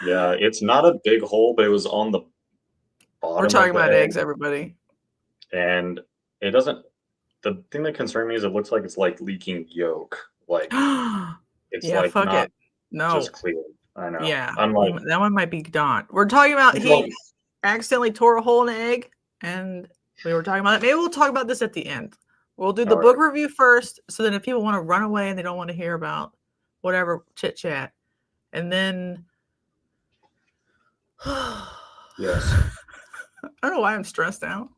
Yeah, it's not a big hole, but it was on the bottom We're talking of the about egg, eggs, everybody. and it doesn't. The thing that concerned me is it looks like it's like leaking yolk. Like it's Yeah, like fuck not it. No. just clear. I know. Yeah, I'm like, that one might be gone. We're talking about he accidentally tore a hole in an egg, and we were talking about it. Maybe we'll talk about this at the end. We'll do the book review first, so then if people want to run away and they don't want to hear about whatever chit chat, and then yes. I don't know why I'm stressed out.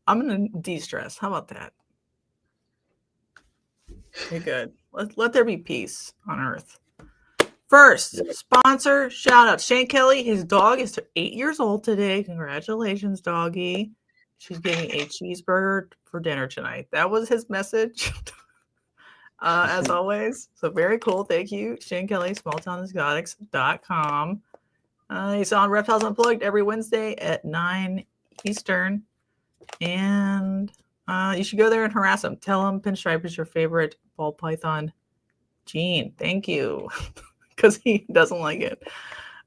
I'm gonna de-stress. How about that? Okay, good. Let there be peace on Earth. First, sponsor shout out Shane Kelley. His dog is 8 years old today. Congratulations, doggy. She's getting a cheeseburger for dinner tonight. That was his message, as always. So very cool. Thank you, Shane Kelley, smalltownexotics.com. He's on Reptiles Unplugged every Wednesday at 9 Eastern. And you should go there and harass him. Tell him Pinstripe is your favorite ball python gene. Thank you. Because he doesn't like it.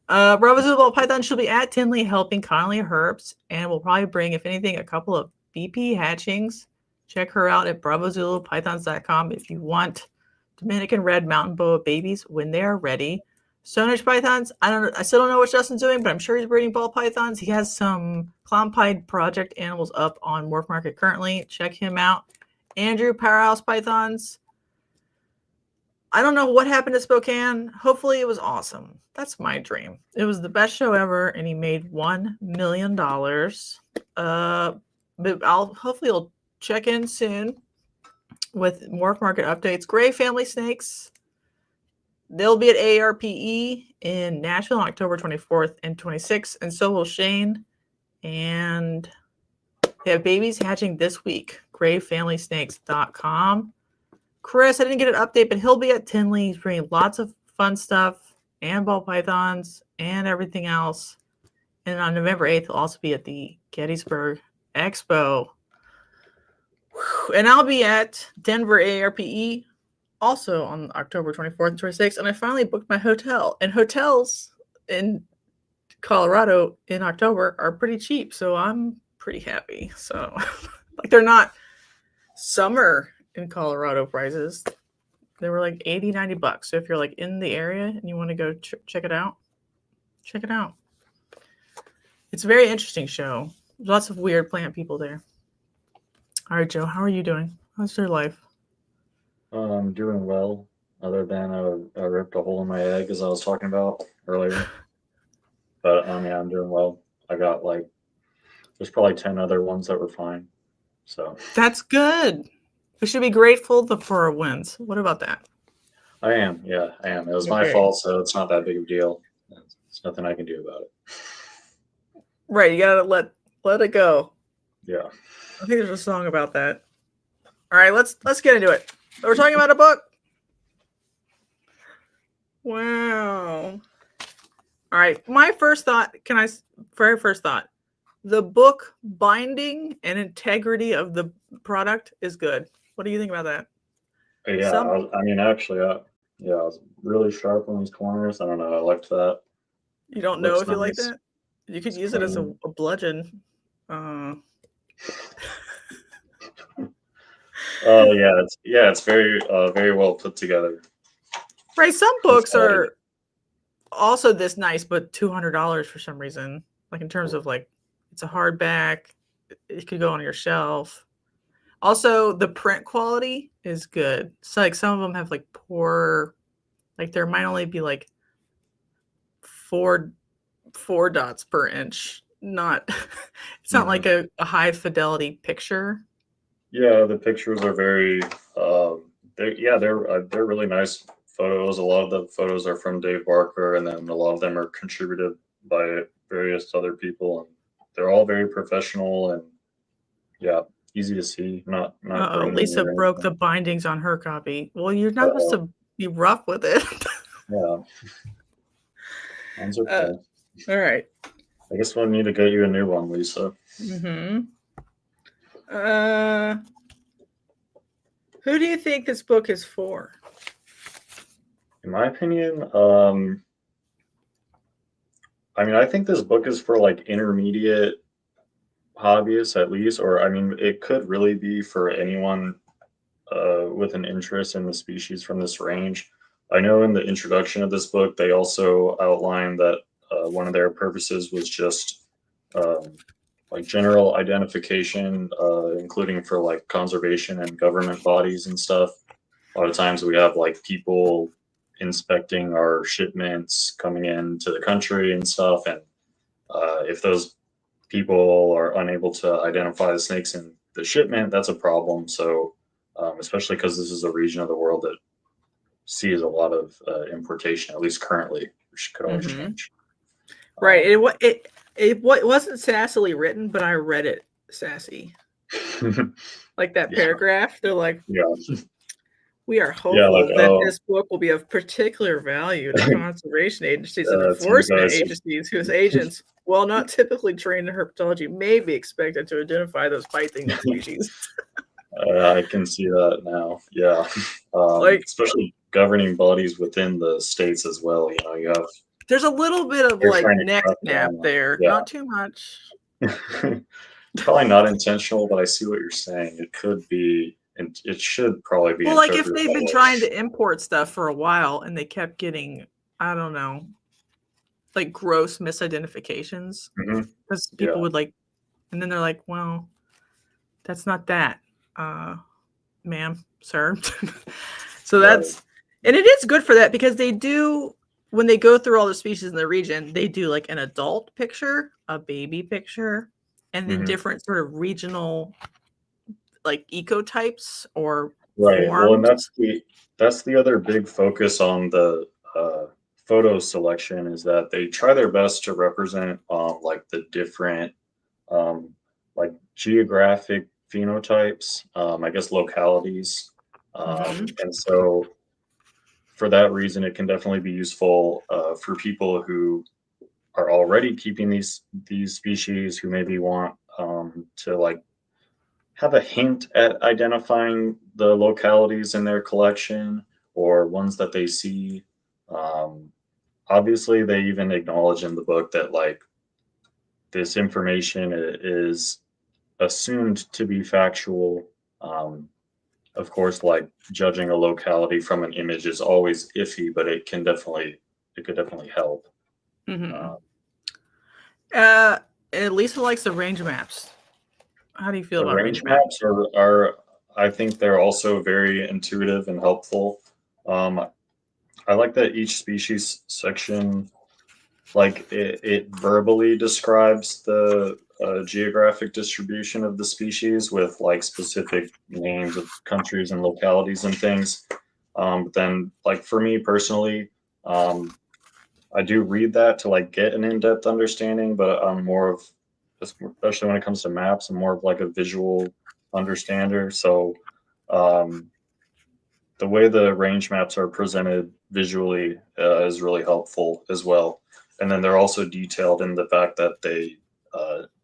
Bravo Zulu Ball Python should be at Tinley helping Connolly Herbs, and we'll probably bring, if anything, a couple of BP hatchings. Check her out at bravozulupythons.com if you want Dominican red mountain boa babies when they are ready. Stoneage pythons, I still don't know what Justin's doing, but I'm sure he's breeding ball pythons. He has some clown pied project animals up on Morph Market currently. Check him out. Andrew, Powerhouse pythons. I don't know what happened to Spokane. Hopefully it was awesome. That's my dream. It was the best show ever, and he made $1 million. But hopefully he'll check in soon with Morph Market updates. Gray family snakes. They'll be at ARPE in Nashville on October 24th and 26th, and so will Shane. And they have babies hatching this week. GrayFamilySnakes.com. Chris, I didn't get an update, but he'll be at Tinley. He's bringing lots of fun stuff and ball pythons and everything else. And on November 8th, he'll also be at the Gettysburg Expo. And I'll be at Denver ARPE also on October 24th and 26th. And I finally booked my hotel. And hotels in Colorado in October are pretty cheap. So I'm pretty happy. So, like, they're not summer in Colorado prices. They were like $80-$90. So if you're like in the area and you want to go check it out, check it out. It's a very interesting show. Lots of weird plant people there. All right, Joe, how are you doing? How's your life? I'm doing well, other than I ripped a hole in my egg, as I was talking about earlier. But yeah, I'm doing well. I got there's probably 10 other ones that were fine. So that's good. We should be grateful for our wins. What about that? I am. Yeah, I am. It was my fault, so it's not that big of a deal. There's nothing I can do about it. Right, you gotta let it go. Yeah. I think there's a song about that. All right, let's get into it. We're talking about a book. Wow. All right, my first thought. Very first thought. The book binding and integrity of the product is good. What do you think about that? Yeah, I was really sharp on these corners. I don't know. I liked that. You don't know if you like that? You could use it as a bludgeon. Oh yeah, it's very very well put together. Right, some books are also this nice, but $200 for some reason. Like in terms of like, it's a hardback. It could go on your shelf. Also, the print quality is good. So like some of them have like poor, like there might only be like four dots per inch. It's not like a high fidelity picture. Yeah, the pictures are very they're really nice photos. A lot of the photos are from Dave Barker, and then a lot of them are contributed by various other people, and they're all very professional and easy to see. Not Lisa broke the bindings on her copy. Well, you're not supposed to be rough with it. Yeah. Mine's okay. All right. I guess we'll need to get you a new one, Lisa. Mm-hmm. Who do you think this book is for? In my opinion, I mean, I think this book is for like intermediate hobbyists at least, or I mean, it could really be for anyone with an interest in the species from this range. I know in the introduction of this book, they also outlined that one of their purposes was just um, like general identification, including for like conservation and government bodies and stuff. A lot of times we have like people inspecting our shipments coming into the country and stuff, and if those people are unable to identify the snakes in the shipment, that's a problem. So, especially because this is a region of the world that sees a lot of importation, at least currently, which could always change. Right. It wasn't sassily written, but I read it sassy. Like that paragraph, they're like, yeah, we are hopeful like, that this book will be of particular value to conservation agencies and enforcement agencies whose agents, while not typically trained in herpetology, may be expected to identify those Python species. I can see that now. Yeah, like especially governing bodies within the states as well. You know, you have there's a little bit of like neck snap there, not too much. Probably not intentional, but I see what you're saying. It could be, and it should probably be. Well, like if they've been trying to import stuff for a while and they kept getting, I don't know, like gross misidentifications, because people would like, and then they're like, well, that's not that, ma'am, sir. So that's, and it is good for that because they do, when they go through all the species in the region, they do like an adult picture, a baby picture, and then different sort of regional like ecotypes or forms. Well, and that's the other big focus on the photo selection is that they try their best to represent like the different like geographic phenotypes, I guess localities, and so for that reason, it can definitely be useful for people who are already keeping these species who maybe want to like have a hint at identifying the localities in their collection or ones that they see. Obviously, they even acknowledge in the book that like this information is assumed to be factual. Of course, like judging a locality from an image is always iffy, but it could definitely help. Lisa likes the range maps. How do you feel about range maps? Are I think they're also very intuitive and helpful. I like that each species section, like it verbally describes the geographic distribution of the species with like specific names of countries and localities and things. But then, like for me personally, I do read that to like get an in-depth understanding, but I'm more of, especially when it comes to maps, I'm more of like a visual understander. So the way the range maps are presented visually is really helpful as well. And then they're also detailed in the fact that they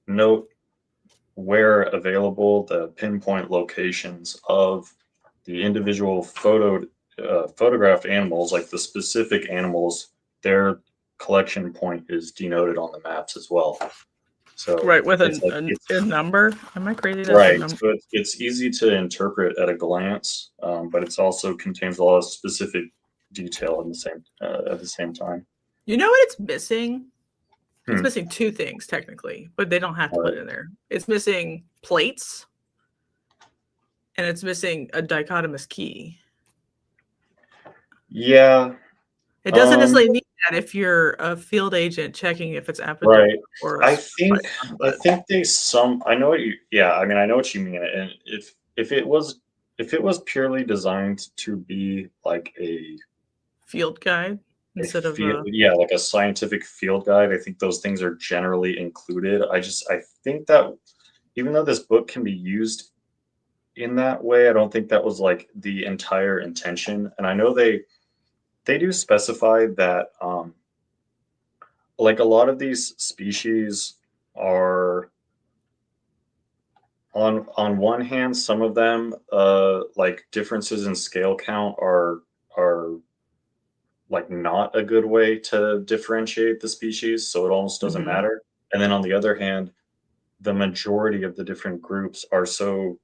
note where available the pinpoint locations of the individual photographed animals, like the specific animals, their collection point is denoted on the maps as well. So right, with a number. Am I crazy? Right. So it's easy to interpret at a glance, but it also contains a lot of specific detail in at the same time. You know what it's missing? It's missing two things technically, but they don't have to put it in there. It's missing plates, and it's missing a dichotomous key. Yeah. It doesn't necessarily need that if you're a field agent checking if it's applicable. Right. I think they I know what you. Yeah. I mean, I know what you mean. And if it was purely designed to be like a field guide instead of like a scientific field guide, I think those things are generally included. I think that even though this book can be used in that way, I don't think that was like the entire intention. And I know they do specify that like a lot of these species are on one hand, some of them like differences in scale count are like not a good way to differentiate the species, so it almost doesn't Mhm. matter. And then on the other hand, the majority of the different groups are so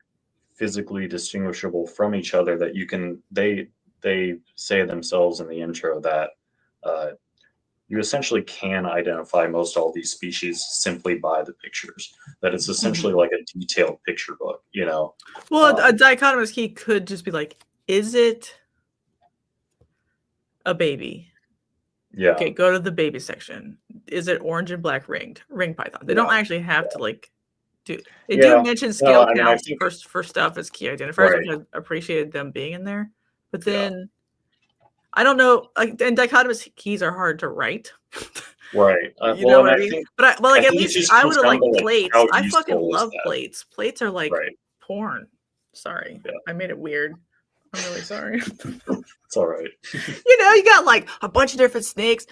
physically distinguishable from each other that they say themselves in the intro that uh, you essentially can identify most all these species simply by the pictures. That it's essentially Mhm. like a detailed picture book, you know. Well, a dichotomous key could just be like, is it a baby? Yeah, Okay, go to the baby section. Is it orange and black ring python? They yeah, don't actually have to like do. They do yeah. mention No, scale I mean, I counts think for stuff as key identifiers, right. which I appreciated them being in there. But Yeah, then I don't know, like, and dichotomous keys are hard to write. right. You Well, know and what I I mean? think But I like at think it least just I comes would have down to liked like plates. how I fucking useful is love that, plates. Plates are like right? porn. Sorry, Yeah, I made it weird. I'm really sorry. it's all right. You got like a bunch of different snakes,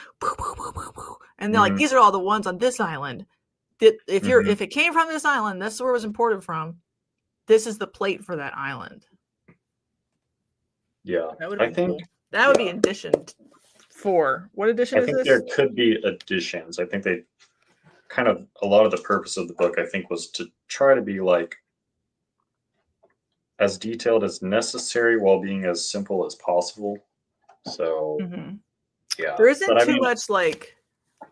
and they're like, Hmm. these are all the ones on this island. Hmm. If it came from this island, this is where it was imported from. This is the plate for that island. Yeah, That would have I been think cool. That would be yeah, edition 4. What edition I is think there this? could be additions. I think they kind of a lot of the purpose of the book I think was to try to be like as detailed as necessary while being as simple as possible. So Mm-hmm. yeah, There but isn't I too mean, much like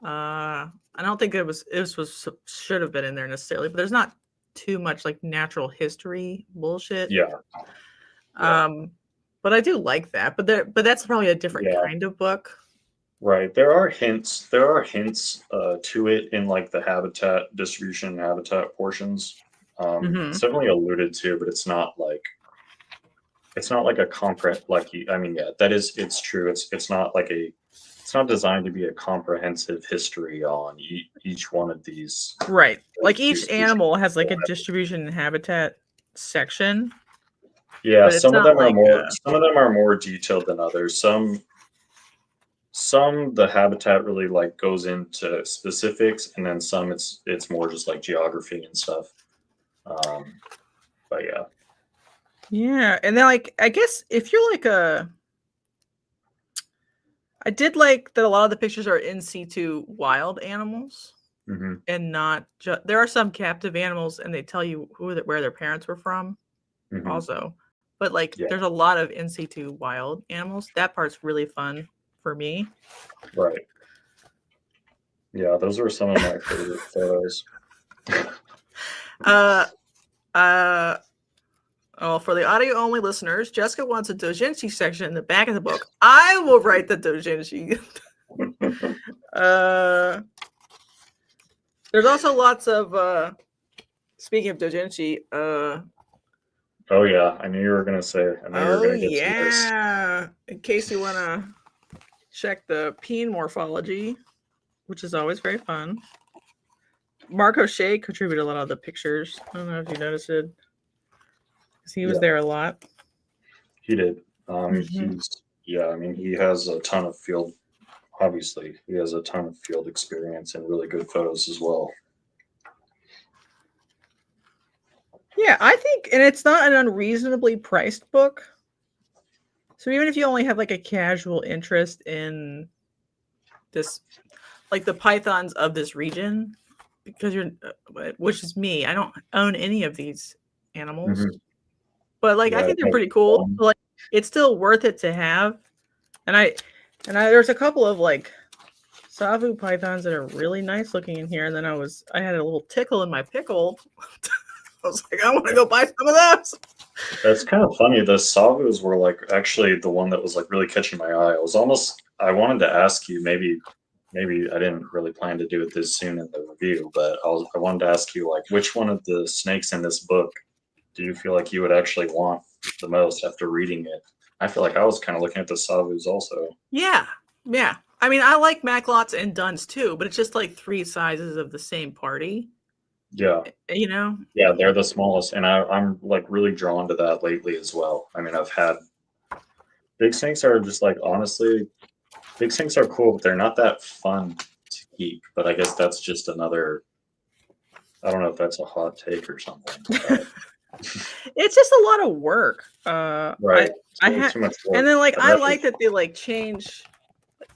I don't think it was should have been in there necessarily, but there's not too much like natural history bullshit. yeah, yeah, Um but I do like that. But that's probably a different yeah. kind of book. Right. There are hints. There are hints to it in like the habitat distribution, habitat portions. Mm-hmm. It's definitely alluded to, but it's not like a compre like I mean, yeah, that is it's true. It's not like a it's not designed to be a comprehensive history on each one of Right. Like these each species. animal has like a distribution and habitat section, Yeah, but it's not like some of them are more detailed than others. Some the habitat really like goes into specifics, and then some it's more just like geography and stuff. But yeah. yeah. And then like I guess if you're like I did like that a lot of the pictures are in situ wild animals Hmm. and not just there are some captive animals and they tell you where their parents were from Hmm. also. But like Yeah, there's a lot of in situ wild animals. That part's really fun for me. right. Yeah, those were some of my favorite photos. Uh uh Oh, for the audio only listeners, Jessica wants a doujinshi section in the back of the book. I will write the doujinshi. uh, there's also lots of speaking of doujinshi. Oh yeah, I knew you were gonna say. I knew you were Oh gonna get to this. yeah. In case you want to check the peen morphology, which is always very fun. Mark O'Shea contributed a lot of the pictures. I don't know if you noticed it, because he was Yeah, there a lot. he did. Mhm. He's yeah. I mean, he has a ton of field. Obviously, he has a ton of field experience and really good photos as well. Yeah, I think, and it's not an unreasonably priced book. So even if you only have like a casual interest in this, like the pythons of this region, because which is me, I don't own any of these animals, Hmm. but like I Yeah, think they're it's pretty cool. fun. So, like it's still worth it to have. And there's a couple of like Savu pythons that are really nice looking in here. And then I had a little tickle in my pickle. I was like, I want to go buy some of those. That's kind of funny. The Savus were like actually the one that was like really catching my eye. I wanted to ask you maybe I didn't really plan to do it this soon in the review, but I wanted to ask you like which one of the snakes in this book do you feel like you would actually want the most after reading it? I feel like I was kind of looking at the Savus also. Yeah, yeah. I mean, I like Maclots and Duns too, but it's just like 3 sizes of the same party, Yeah. you know? Yeah, they're the smallest, and I'm like really drawn to that lately as well. I mean, I've had big snakes are just like honestly, big snakes are cool, but they're not that fun to keep. But I guess that's just another. I don't know if that's a hot take or something. But, It's just a lot of work. right, I too, had, too much and work. then like I'd I rather. like that they like change.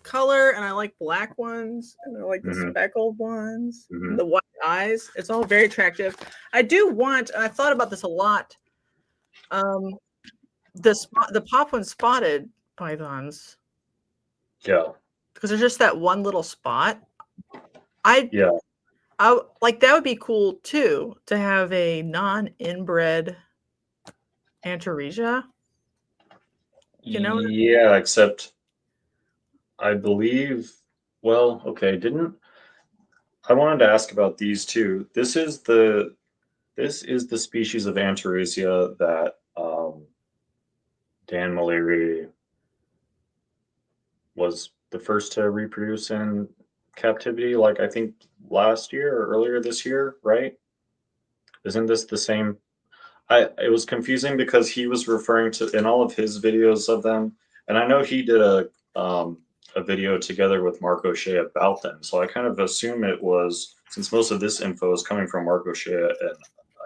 color, and I like black ones, and I like the Mhm. speckled ones, Mhm. and the white eyes. It's all very attractive. I do want, and I thought about this a lot. The Papuan spotted pythons, Yeah. because there's just that one little spot. Yeah. I like that would be cool too, to have a non-inbred Antaresia. You know? Yeah, except I believe. Well, okay. Didn't I wanted to ask about these two? This is the species of Antaresia that Dan Malay was the first to reproduce in captivity, like I think last year or earlier this year, right? Isn't this the same? It was confusing because he was referring to in all of his videos of them, and I know he did a video together with Mark O'Shea about them. So I kind of assume it was, since most of this info is coming from Mark O'Shea, and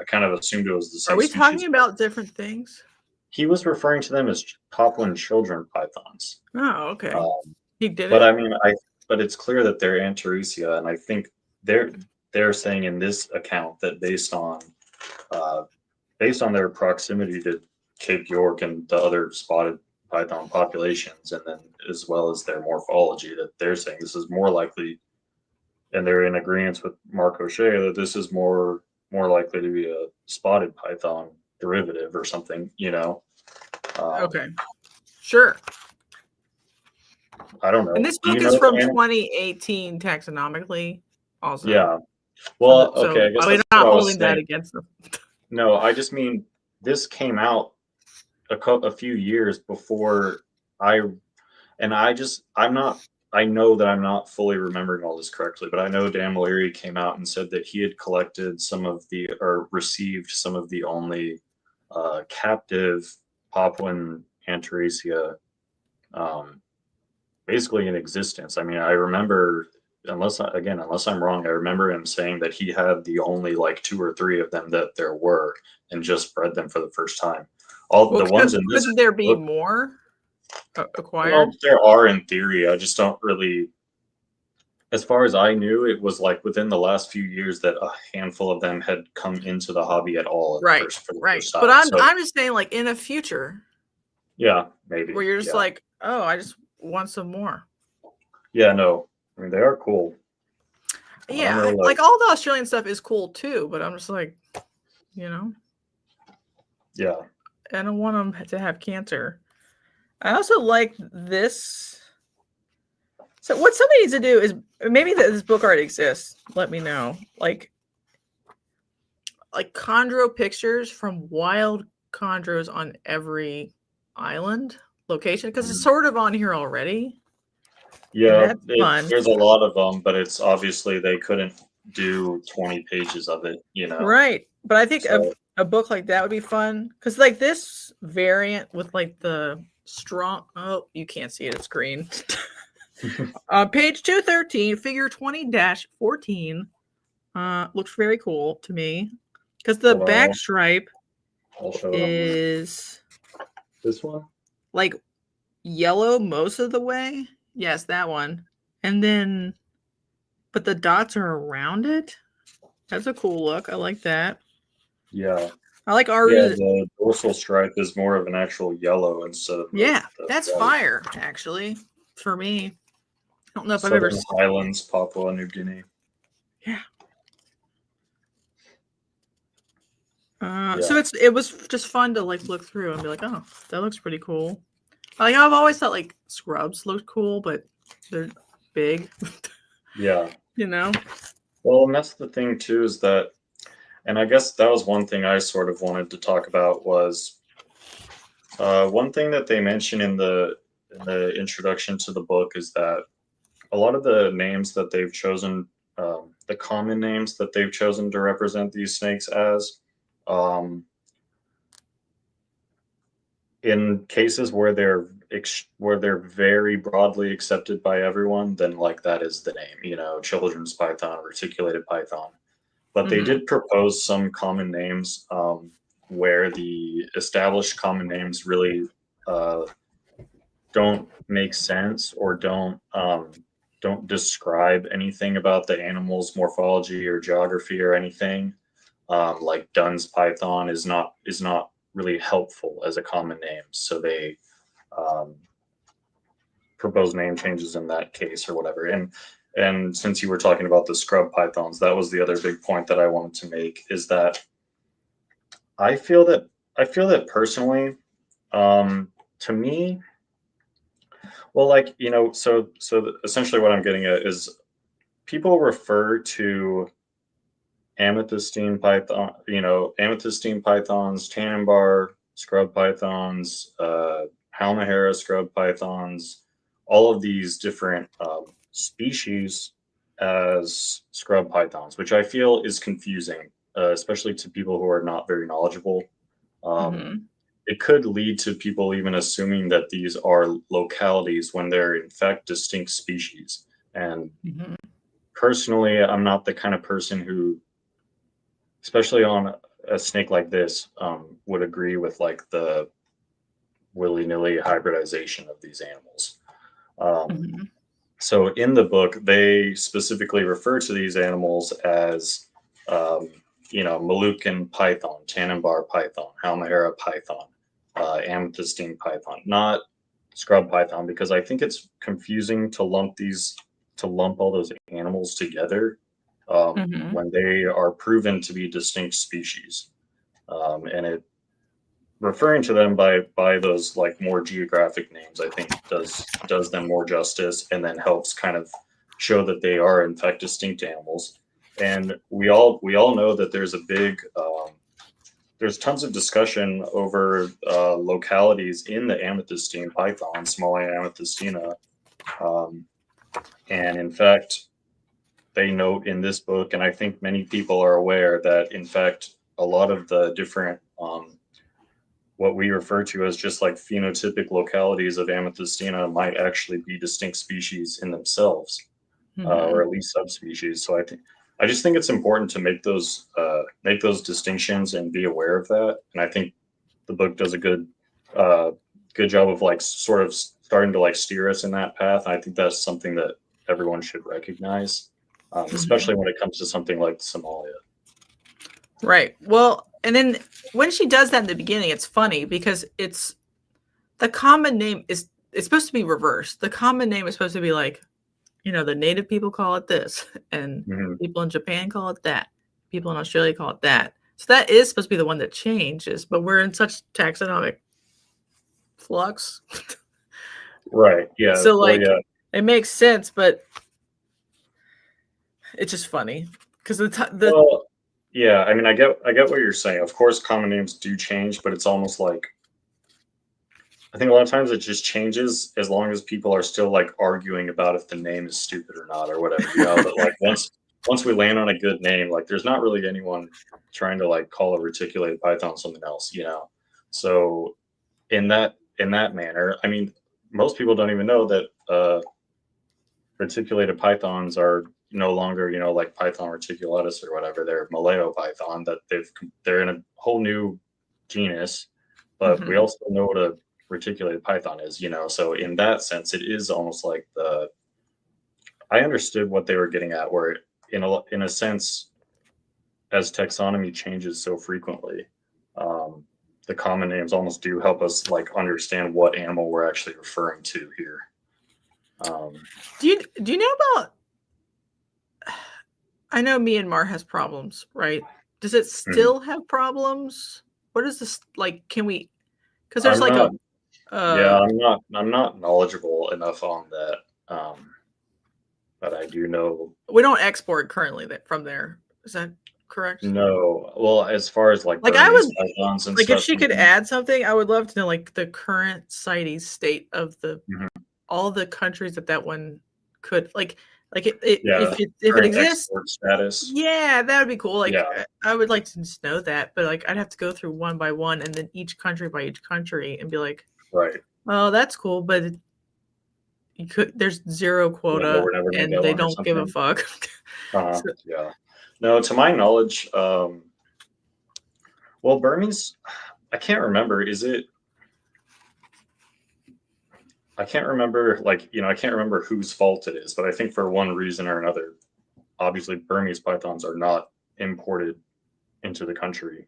I kind of assumed it was the same. Are we species. talking about different things? He was referring to them as Papuan children pythons. Oh, okay. He did But it. I mean, but it's clear that they're Antaresia, and I think they're saying in this account that based on their proximity to Cape York and the other spotted python populations, and then as well as their morphology, that they're saying this is more likely, and they're in agreement with Mark O'Shea that this is more likely to be a spotted python derivative or something, you know. Okay, sure. I don't know. And this book is from 2018 taxonomically, also. Yeah. Well, so okay. I guess we're that's not what I was holding that saying. against them. No, I just mean this came out a few years before I'm not. I know that I'm not fully remembering all this correctly, but I know Dan Malay came out and said that he had collected or received some of the only captive Papuan Antaresia basically in existence. I mean, I remember, unless I'm wrong, I remember him saying that he had the only like 2 or 3 of them that there were, and just bred them for the first time. The ones in this couldn't there be book, more acquired? well, there are in theory. I just don't really. As far as I knew, it was like within the last few years that a handful of them had come into the hobby at all. Right. First time. But I'm just saying, like, in a future. Yeah, maybe. Where you're just like, oh, I just want some more. Yeah, no. I mean, they are cool. Yeah, like all the Australian stuff is cool too, but I'm just like, you know. Yeah. I don't want them to have cancer. I also like this. So what somebody needs to do is, maybe this book already exists. Let me know. Like chondro pictures from wild chondros on every island location, because it's sort of on here already. Yeah, there's a lot of them, but it's obviously they couldn't do 20 pages of it, you know. Right, but I think a book like that would be fun, because like this variant with like the strong, oh, you can't see it, it's green. Page 213, figure 20-14 looks very cool to me, because the back stripe is this one, like yellow most of the way. Yes, that one. And then, but the dots are around it. That's a cool look. I like that. Yeah. I like our. Yeah, the dorsal stripe is more of an actual yellow instead of. Yeah, that's fire, actually, for me. I don't know if I've ever seen Highlands, Papua New Guinea. Yeah. So it was just fun to like look through and be like, oh, that looks pretty cool. Like I've always thought like scrubs looked cool, but they're big. Yeah. You know? Well, and that's the thing too, is that, and I guess that was one thing I sort of wanted to talk about was one thing that they mention in the introduction to the book is that a lot of the names that they've chosen, the common names that they've chosen to represent these snakes as, in cases where they're very broadly accepted by everyone, then like that is the name, you know, children's python, reticulated python. But they did propose some common names where the established common names really don't make sense or don't describe anything about the animal's morphology or geography or anything. Like Dunn's python is not really helpful as a common name, so they propose name changes in that case or whatever. And since you were talking about the scrub pythons, that was the other big point that I wanted to make, is that I feel that personally, to me, well, like, you know, so essentially what I'm getting at is people refer to amethystine python, you know, amethystine pythons, Tannenbar scrub pythons, Halmahera scrub pythons, all of these different species as scrub pythons, which I feel is confusing, especially to people who are not very knowledgeable. It could lead to people even assuming that these are localities when they're in fact distinct species. And personally, I'm not the kind of person who, especially on a snake like this, would agree with like the willy-nilly hybridization of these animals. So in the book, they specifically refer to these animals as, you know, Moluccan python, Tannenbar python, Halmahera python, amethystine python, not scrub python, because I think it's confusing to lump all those animals together when they are proven to be distinct species. And it referring to them by those like more geographic names, I think does them more justice, and then helps kind of show that they are in fact distinct animals. And we all know that there's a big there's tons of discussion over localities in the amethystine python, Malay amethystina, and in fact they note in this book, and I think many people are aware, that in fact a lot of the different what we refer to as just like phenotypic localities of amethystina might actually be distinct species in themselves, or at least subspecies. So I just think it's important to make those distinctions and be aware of that. And I think the book does a good job of like sort of starting to like steer us in that path. And I think that's something that everyone should recognize, especially when it comes to something like Somalia. Right. Well, and then when she does that in the beginning, it's funny because it's the common name it's supposed to be reversed. The common name is supposed to be like, you know, the native people call it this, and people in Japan call it that. People in Australia call it that. So that is supposed to be the one that changes, but we're in such taxonomic flux. Right. Yeah. So like, it makes sense, but it's just funny because yeah, I mean, I get what you're saying. Of course, common names do change, but it's almost like, I think a lot of times it just changes as long as people are still like arguing about if the name is stupid or not or whatever, you know. But like once we land on a good name, like there's not really anyone trying to like call a reticulated python something else, you know. So in that manner, I mean, most people don't even know that reticulated pythons are no longer, you know, like Python reticulatus or whatever. They're Malayo python, that they're in a whole new genus, but we also know what a reticulated python is, you know. So in that sense, it is almost like I understood what they were getting at, where in a sense, as taxonomy changes so frequently, the common names almost do help us like understand what animal we're actually referring to here. Do you know about? I know Myanmar has problems, right? Does it still have problems? What is this like? Can we? Because there's I'm not knowledgeable enough on that, but I do know we don't export currently from there. Is that correct? No. Well, as far as like I would pythons and like stuff, if she could add something, I would love to know like the current CITES state of the all the countries that one could like if it exists, status. Yeah, that would be cool. Like I would like to just know that, but like I'd have to go through one by one and then each country by each country and be like, right. Oh, that's cool, but there's zero quota and they don't give a fuck. Yeah. No, to my knowledge, well, Burmese, I can't remember. Is it? I can't remember, like, I can't remember whose fault it is, but I think for one reason or another, obviously Burmese pythons are not imported into the country.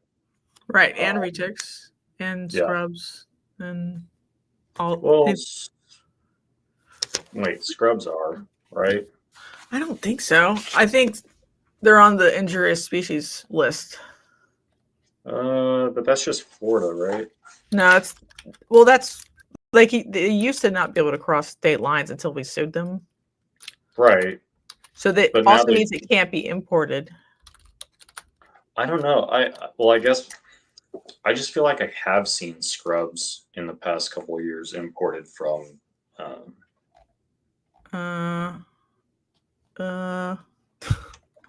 Right, and retics and yeah. scrubs and all. Well, wait, scrubs are, right? I don't think so. I think they're on the injurious species list. But that's just Florida, right? No, that's like they used to not be able to cross state lines until we sued them. Right. So that But also means it can't be imported. I don't know. I guess I just feel like I have seen scrubs in the past couple of years imported from.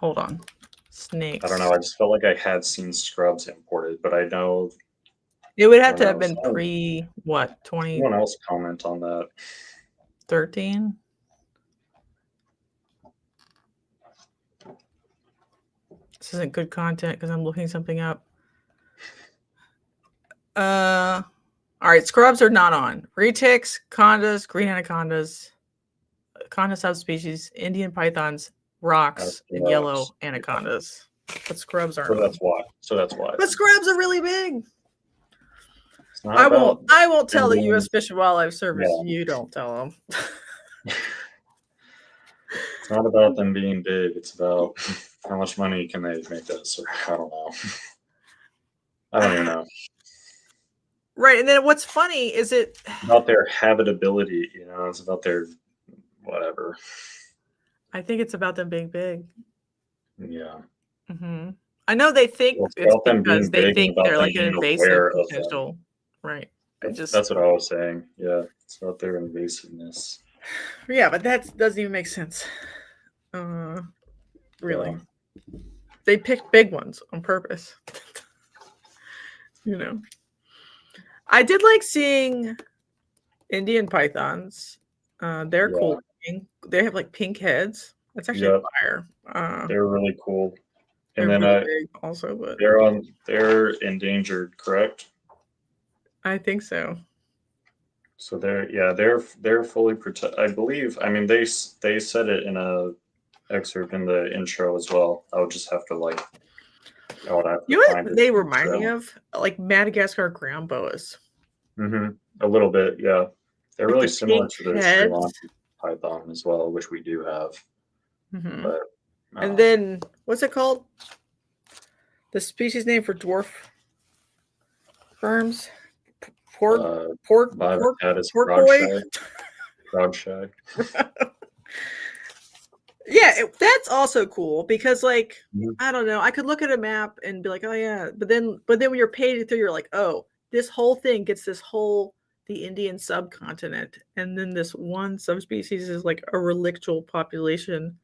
Hold on. Snakes. I don't know. I just felt like I had seen scrubs imported, but I know it would have to have been pre what 20. Someone else comment on that. 13. This isn't good content because I'm looking something up. All right, scrubs are not on. Retics, condas, green anacondas, conda subspecies, Indian pythons, rocks, and yellow anacondas. But scrubs aren't. So that's why. But scrubs are really big. I won't tell the U.S. Fish and Wildlife Service. Yeah. You don't tell them. It's not about them being big. It's about how much money can they make us, or I don't know. I don't even know. Right, and then what's funny is it's about their habitability. It's about their whatever. I think it's about them being big. Yeah. Mm-hmm. I know they think it's because they think they're like an invasive potential. Right. That's what I was saying. Yeah, it's about their invasiveness. Yeah, but that doesn't even make sense. Really. Yeah. They picked big ones on purpose. I did like seeing Indian pythons. They're cool. They have like pink heads. That's actually fire. They're really cool. And then really big also, but they're endangered, correct? I think so. So they're fully protected. I believe. I mean, they said it in a excerpt in the intro as well. I would just have to like. What they remind me of? Like Madagascar ground boas. Mm-hmm. A little bit, yeah. They're really similar to the Sri Lankan python as well, which we do have. Mm-hmm. But and then what's it called? The species name for dwarf firms? Pork boy. Proud shy. Yeah, that's also cool because, like, I don't know. I could look at a map and be like, "Oh yeah," but then when you're paid through, you're like, "Oh, this whole thing gets the Indian subcontinent, and then this one subspecies is like a relictual population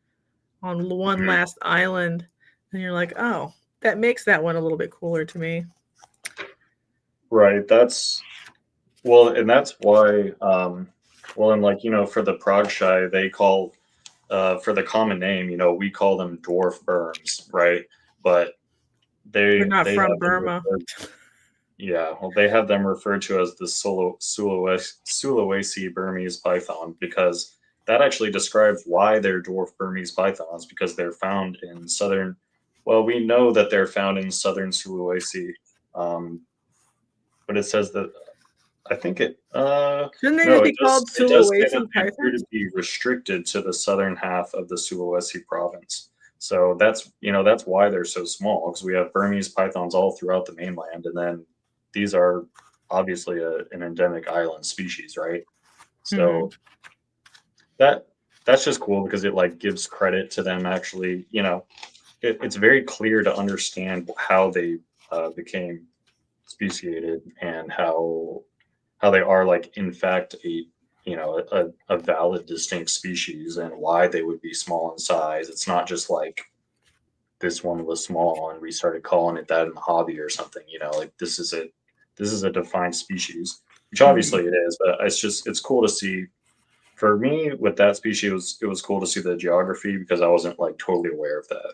on one last island," and you're like, "Oh, that makes that one a little bit cooler to me." Right. And that's why. And like for the Prague shy, they call. For the common name, we call them dwarf berms, right? But they're not from Burma. They have them referred to as the Sulawesi Burmese python because that actually describes why they're dwarf Burmese pythons, because they're found in southern. Well, we know that they're found in southern Sulawesi, but it says that. I think it. Shouldn't they be called Sulawesi pythons? Appear to be restricted to the southern half of the Sulawesi province. So that's why they're so small, because we have Burmese pythons all throughout the mainland, and then these are obviously an endemic island species, right? So that's just cool because it like gives credit to them. Actually, it's very clear to understand how they became speciated and how they are like in fact a valid distinct species and why they would be small in size. It's not just like this one was small and we started calling it that in the hobby or something. Like this is a defined species, which obviously it is, but it's cool to see. For me, with that species, it was cool to see the geography because I wasn't like totally aware of that.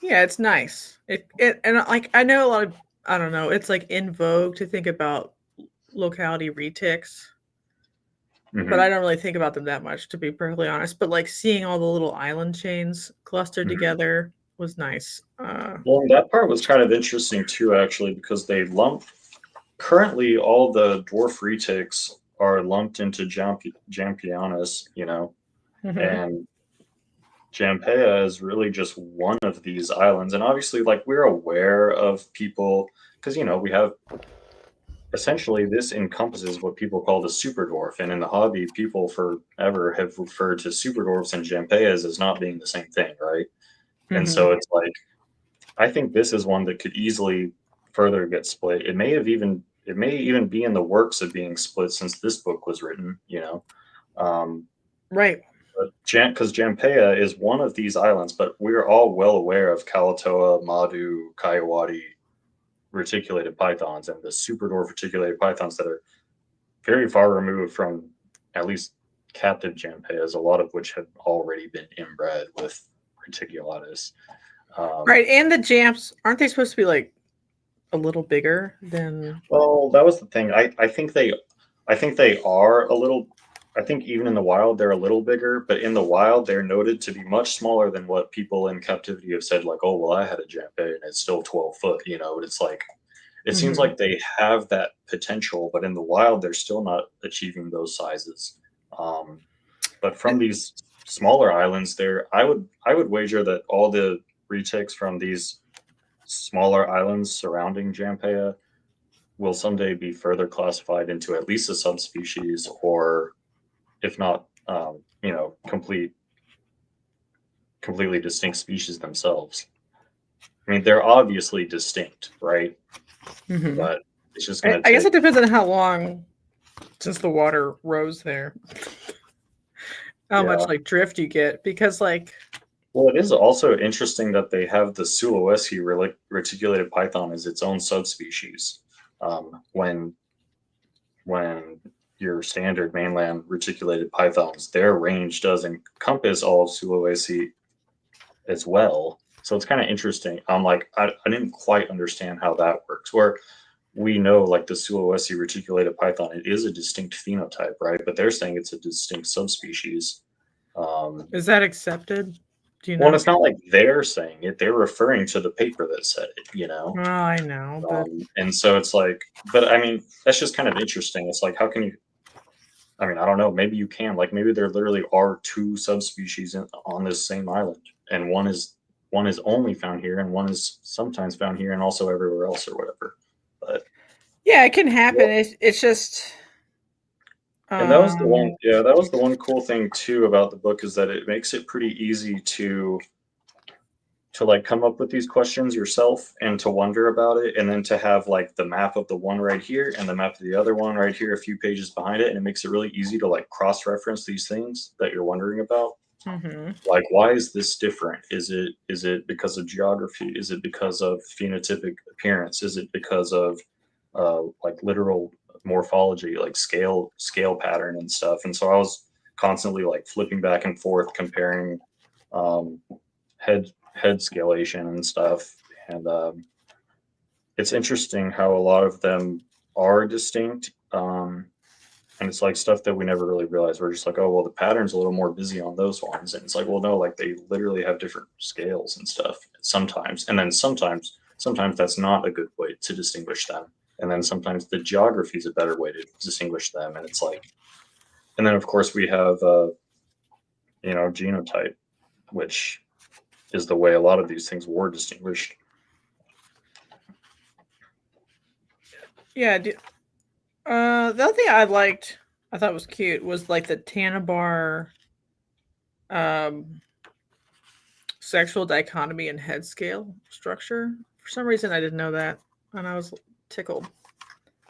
Yeah, it's nice. And like I know a lot of, I don't know, it's like in vogue to think about locality retics. but I don't really think about them that much, to be perfectly honest. But like seeing all the little island chains clustered together was nice. Well, that part was kind of interesting too, actually, because they lump currently all the dwarf retics are lumped into Jampianus, you know, and Jampea is really just one of these islands. And obviously, like, we're aware of people because, you know, we have essentially this encompasses what people call the super dwarf. And in the hobby, people forever have referred to super dwarfs and Jampeas as not being the same thing, right? And so it's like, I think this is one that could easily further get split. It may even be in the works of being split since this book was written, you know. Right. Because Jampea is one of these islands, but we're all well aware of Kalatoa, Madu, Kayawati reticulated pythons and the super dwarf reticulated pythons that are very far removed from at least captive Jampeas, a lot of which have already been inbred with reticulatus. Right, and the Jamps, aren't they supposed to be like a little bigger than? Well, that was the thing. I think they are a little. I think even in the wild they're a little bigger, but in the wild they're noted to be much smaller than what people in captivity have said. Like, oh well, I had a Jampe and it's still 12 foot. You know, it's like it seems like they have that potential, but in the wild they're still not achieving those sizes. But from these smaller islands, I would wager that all the retics from these smaller islands surrounding Jampea will someday be further classified into at least a subspecies, or if not, you know, completely distinct species themselves. I mean, they're obviously distinct, right? But it's just going to. I guess it depends on how long since the water rose there. How much like drift you get, because like. Well, it is also interesting that they have the Sulawesi reticulated python as its own subspecies. When your standard mainland reticulated pythons, their range does encompass all of Sulawesi as well. So it's kind of interesting. I'm like, I didn't quite understand how that works. Where we know, like the Sulawesi reticulated python, it is a distinct phenotype, right? But they're saying it's a distinct subspecies. Is that accepted? Do you know? Well, it's not like they're saying it; they're referring to the paper that said it. You know. Oh, I know, but and so it's like, but I mean, that's just kind of interesting. It's like, how can you? I mean, I don't know. Maybe you can. Like, maybe there literally are two subspecies on this same island, and one is only found here, and one is sometimes found here, and also everywhere else, or whatever. But yeah, it can happen. Yeah. It's just. And that was the one. Yeah, that was the one cool thing too about the book, is that it makes it pretty easy to like come up with these questions yourself and to wonder about it, and then to have like the map of the one right here and the map of the other one right here a few pages behind it, and it makes it really easy to like cross-reference these things that you're wondering about. Like, why is this different? Is it because of geography? Is it because of phenotypic appearance? Is it because of like literal morphology, like scale pattern and stuff? And so I was constantly like flipping back and forth, comparing head scalation and stuff. And it's interesting how a lot of them are distinct. And it's like stuff that we never really realized. We're just like, oh, well, the pattern's a little more busy on those ones. And it's like, well, no, like they literally have different scales and stuff sometimes. And then sometimes that's not a good way to distinguish them. And then sometimes the geography is a better way to distinguish them. And it's like, and then of course we have, you know, genotype, which is the way a lot of these things were distinguished. Yeah. The other thing I thought was cute, was like the Tanabar sexual dichotomy and head scale structure. For some reason, I didn't know that, and I was tickled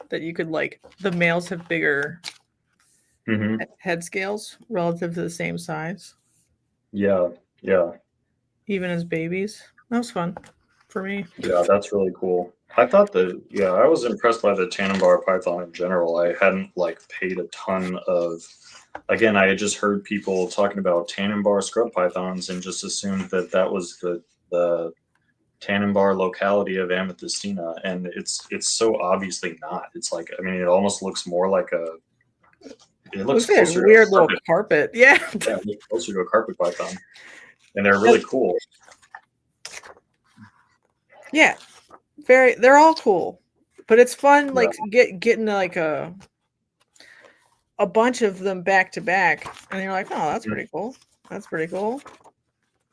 that you could, like, the males have bigger head scales relative to the same size. Yeah. Even as babies. That was fun for me. Yeah, that's really cool. I thought I was impressed by the Tannenbar python in general. I hadn't like paid a ton of, again, I had just heard people talking about Tannenbar scrub pythons and just assumed that was the Tannenbar locality of Amethystina, and it's so obviously not. It's like, I mean, it almost looks more like It looks like a closer to weird a little carpet. carpet. Yeah. Yeah, it looks closer to a carpet python, and they're really cool. Yeah, they're all cool, but it's fun Yeah. like getting like a bunch of them back to back, and you're like, oh, that's pretty cool. That's pretty cool.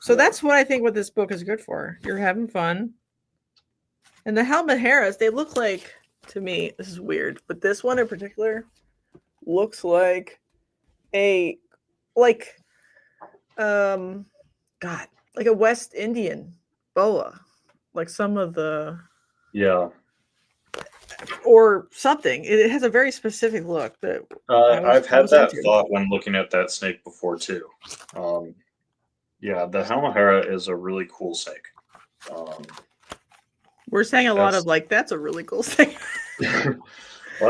So that's what I think what this book is good for. You're having fun. And the helmet Hares, they look like, to me, this is weird, but this one in particular looks like a like like a West Indian boa. Like some of the or something. It has a very specific look that I've had that into. thought when looking at that snake before too. Yeah, the Halmahera is a really cool snake. We're saying a lot of like, that's a really cool snake. Well,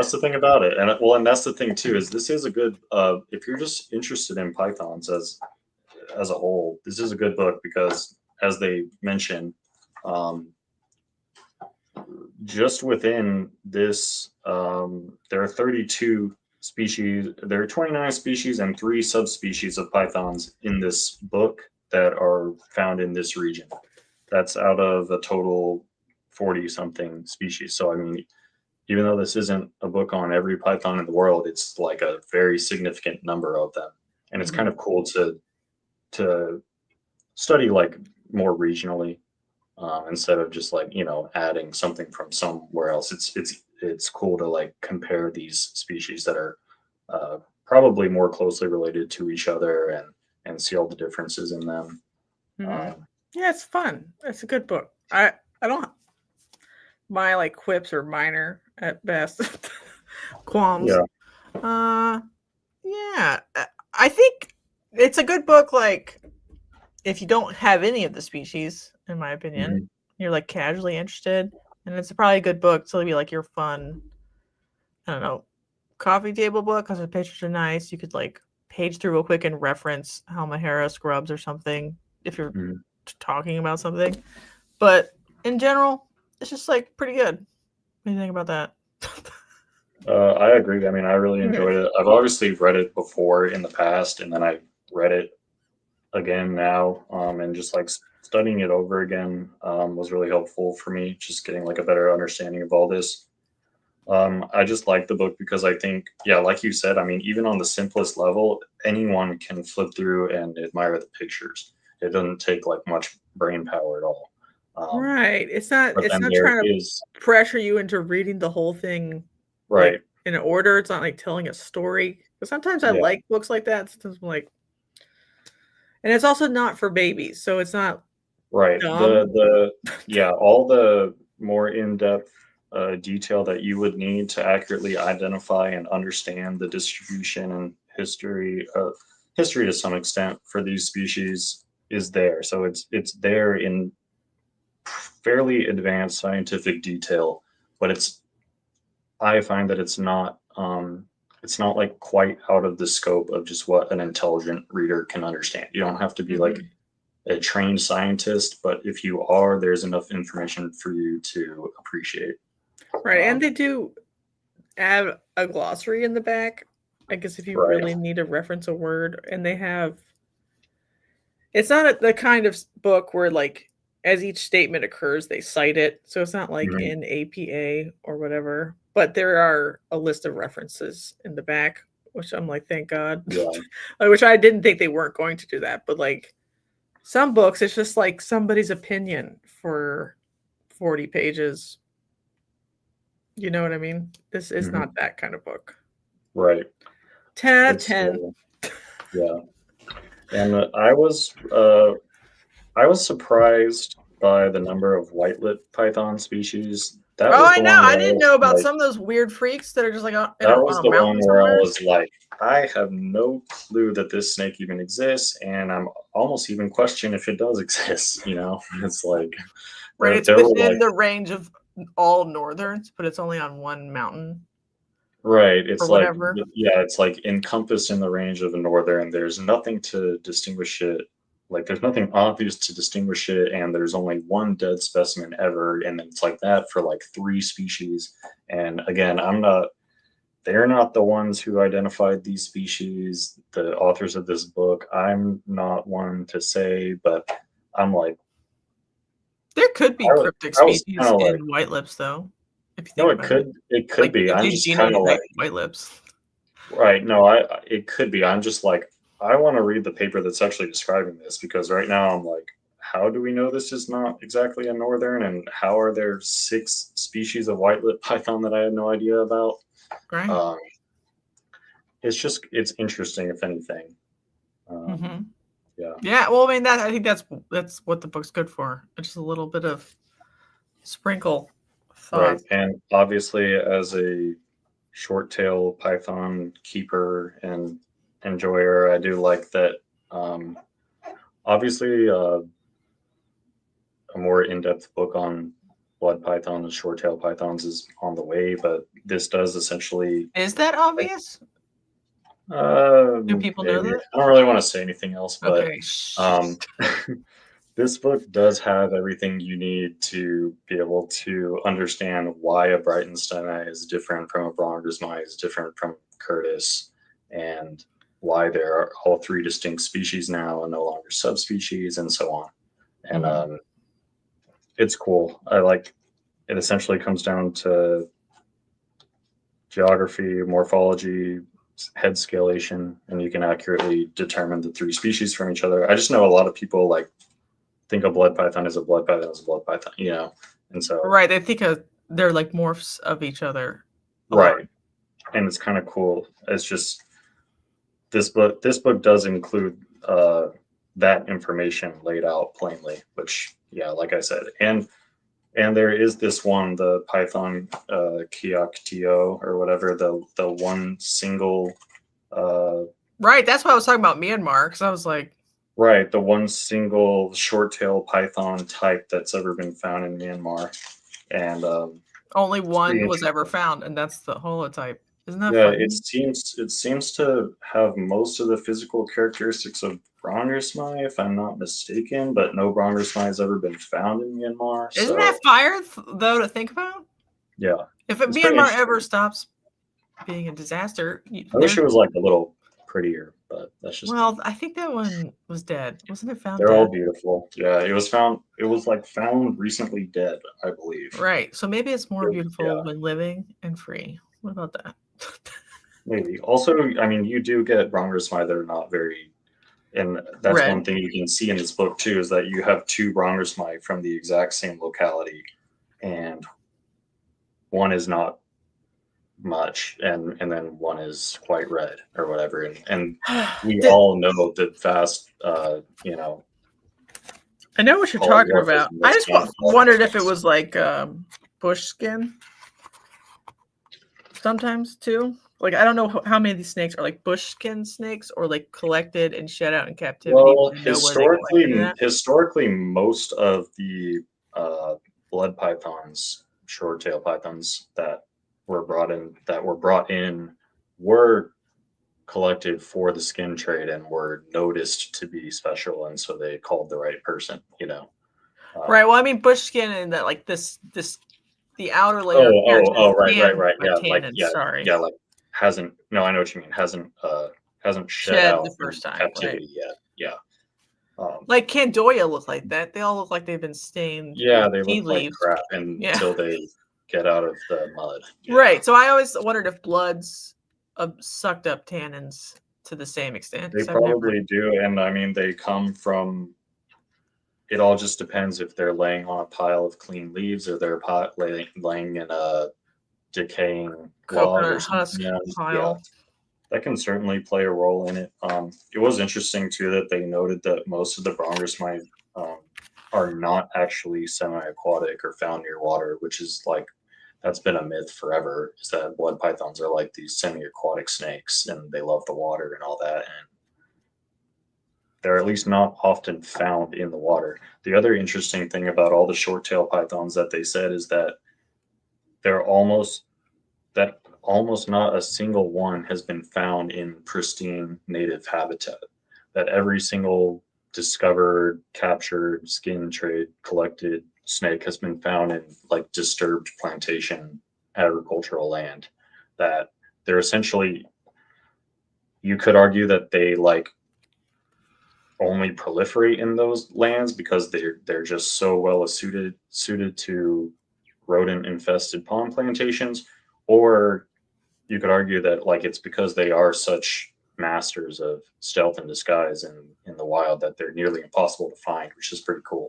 that's the thing about it, and that's the thing too, is this is a good if you're just interested in pythons as a whole, this is a good book because, as they mention, just within this, there are 32 species, there are 29 species and 3 subspecies of pythons in this book that are found in this region. That's out of a total 40 something species. So, I mean, even though this isn't a book on every python in the world, it's like a very significant number of them. And it's kind of cool to study like more regionally, instead of just like, adding something from somewhere else. It's cool to like compare these species that are probably more closely related to each other and see all the differences in them. Yeah, it's fun. It's a good book. I don't, my like quips are minor at best. Qualms. Yeah, I think it's a good book. Like, if you don't have any of the species, in my opinion, you're like casually interested, and it's probably a good book to be like your fun, I don't know, coffee table book because the pictures are nice. You could like page through real quick and reference Halmahera scrubs or something if you're talking about something. But in general, it's just like pretty good. What do you think about that? I agree. I mean, I really enjoyed it. I've obviously read it before in the past, and then I read it again now, and just like studying it over again was really helpful for me, just getting like a better understanding of all this. I just like the book because I think, yeah, like you said, I mean, even on the simplest level, anyone can flip through and admire the pictures. It doesn't take like much brain power at all. Right. It's not trying to pressure you into reading the whole thing right like, in order. It's not like telling a story. But sometimes I like books like that. Sometimes I'm like, and it's also not for babies, so it's not right. dumb. All the more in-depth detail that you would need to accurately identify and understand the distribution and history to some extent for these species is there. So it's there in fairly advanced scientific detail, but I find that it's not like quite out of the scope of just what an intelligent reader can understand. You don't have to be like a trained scientist, but if you are, there's enough information for you to appreciate. Right, and they do add a glossary in the back, I guess, if you really need to reference a word. And they have, it's not the kind of book where like as each statement occurs, they cite it. So it's not like in APA or whatever, but there are a list of references in the back, which I'm like, thank God. Which I didn't think they weren't going to do that. But like some books, it's just like somebody's opinion for 40 pages. You know what I mean? This is not that kind of book. Right. 10 out of 10. Yeah. And I was surprised by the number of white-lip python species. I know. I didn't know about some of those weird freaks that are just like that was the one where I was like, I have no clue that this snake even exists, and I'm almost even question if it does exist. It's like it's within the range of all northerns, but it's only on one mountain. Right. It's like whatever. Yeah, it's like encompassed in the range of a northern. There's nothing to distinguish it. Like there's nothing obvious to distinguish it, and there's only one dead specimen ever, and it's like that for like 3 species. And again, I'm not they're not the ones who identified these species, the authors of this book. I'm not one to say, but I'm like, There could be cryptic I was kind species of like, in white lips, though. If you no, think about it, it could like be. if I'm they just kind of genotype like, white lips. right. No, it could be. I'm just like, I want to read the paper that's actually describing this because right now I'm like, how do we know this is not exactly a northern? And how are there 6 species of white-lipped python that I had no idea about? Right. Um, it's interesting, if anything. Mm-hmm. Yeah. Yeah. Well, I mean, I think that's what the book's good for. Just a little bit of sprinkle Right. thought. And obviously, as a short tail python keeper and enjoyer, I do like that. Obviously, a more in-depth book on blood python and short tail pythons is on the way, but this does essentially. Is that obvious? Do people know Maybe that? I don't really want to say anything else, but Okay. this book does have everything you need to be able to understand why a Brightonstone is different from a Brongersmai is different from Curtis, and why there are all 3 distinct species now and no longer subspecies, and so on. And Mm-hmm. it's cool. I like it. Essentially comes down to geography, morphology, head scalation, and you can accurately determine the 3 species from each other. I just know a lot of people like think a blood python is a blood python is a blood python, and so Right. I think they're like morphs of each other. right, and it's kind of cool. It's just this book does include that information laid out plainly, which like I said, and there is this one, the Python Kiaktio or whatever, the one single Right. That's why I was talking about Myanmar, because I was like, right, the one single short tail python type that's ever been found in Myanmar, and only one was interesting. ever found, and that's the holotype. Isn't that Yeah, funny? it seems to have most of the physical characteristics of Brongersmai, if I'm not mistaken, but no Brongersmai has ever been found in Myanmar. Isn't So that fire, though, to think about? yeah, If it's pretty Myanmar interesting. ever stops being a disaster, I wish it was like a little prettier, but that's just well, I think that one was dead. Wasn't it found they're all dead? beautiful. Yeah, it was found. It was like found recently dead, I believe. Right. So maybe it's more beautiful Yeah, when living and free. What about that? maybe. Also, I mean, you do get Brongersmai that are not very. And that's one Red. thing you can see in this book too, is that you have 2 Brongersmai from the exact same locality, and one is not much, and then one is quite red or whatever, and we all know the vast, I know what you're talking about. polymorphism I that's just going on. wondered if it was like bush skin sometimes too. Like, I don't know how many of these snakes are like bush skin snakes or like collected and shed out in captivity. Well, And know where they collected that. historically, most of the blood pythons, short tail pythons that were brought in were collected for the skin trade and were noticed to be special, and so they called the right person. Right. Well, I mean, bush skin and that, like the outer layer of Right, yeah, like tannin. Sorry, like hasn't. No, I know what you mean. Hasn't shed shed out the in first time. Right. captivity yet. Yeah. Like Candoya look like that. They all look like they've been stained Yeah, with they tea look like leaves. crap Yeah. until they get out of the mud. Right. So I always wondered if bloods sucked up tannins to the same extent. They Because I've never. probably do, and I mean they come from. It all just depends if they're laying on a pile of clean leaves or they're laying in a decaying log or Coconut something. husk Yeah, pile. that can certainly play a role in it. It was interesting too that they noted that most of the Brongersmai are not actually semi-aquatic or found near water, which is like that's been a myth forever. Is that blood pythons are like these semi-aquatic snakes and they love the water and all that, and they're at least not often found in the water. The other interesting thing about all the short-tail pythons that they said is that they're almost not a single one has been found in pristine native habitat. That every single discovered, captured, skin trade, collected snake has been found in like disturbed plantation agricultural land. That they're essentially, you could argue that they like only proliferate in those lands because they're just so well suited to rodent infested palm plantations, or you could argue that like it's because they are such masters of stealth and disguise in the wild that they're nearly impossible to find, which is pretty cool.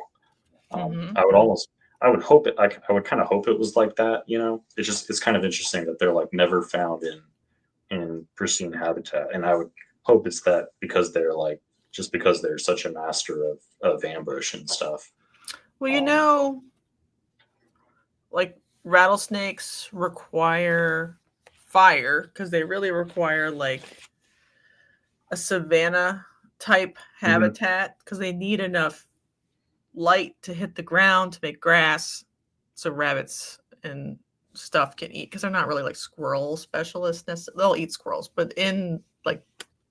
I would almost, I would hope it, I would kind of hope it was like that, you know. It's kind of interesting that they're like never found in pristine habitat, and I would hope it's that because they're like just because they're such a master of ambush and stuff. Well, you know, like rattlesnakes require fire because they really require like a savanna type habitat because they need enough light to hit the ground to make grass so rabbits and stuff can eat, because they're not really like squirrel specialists. They'll eat squirrels, but in like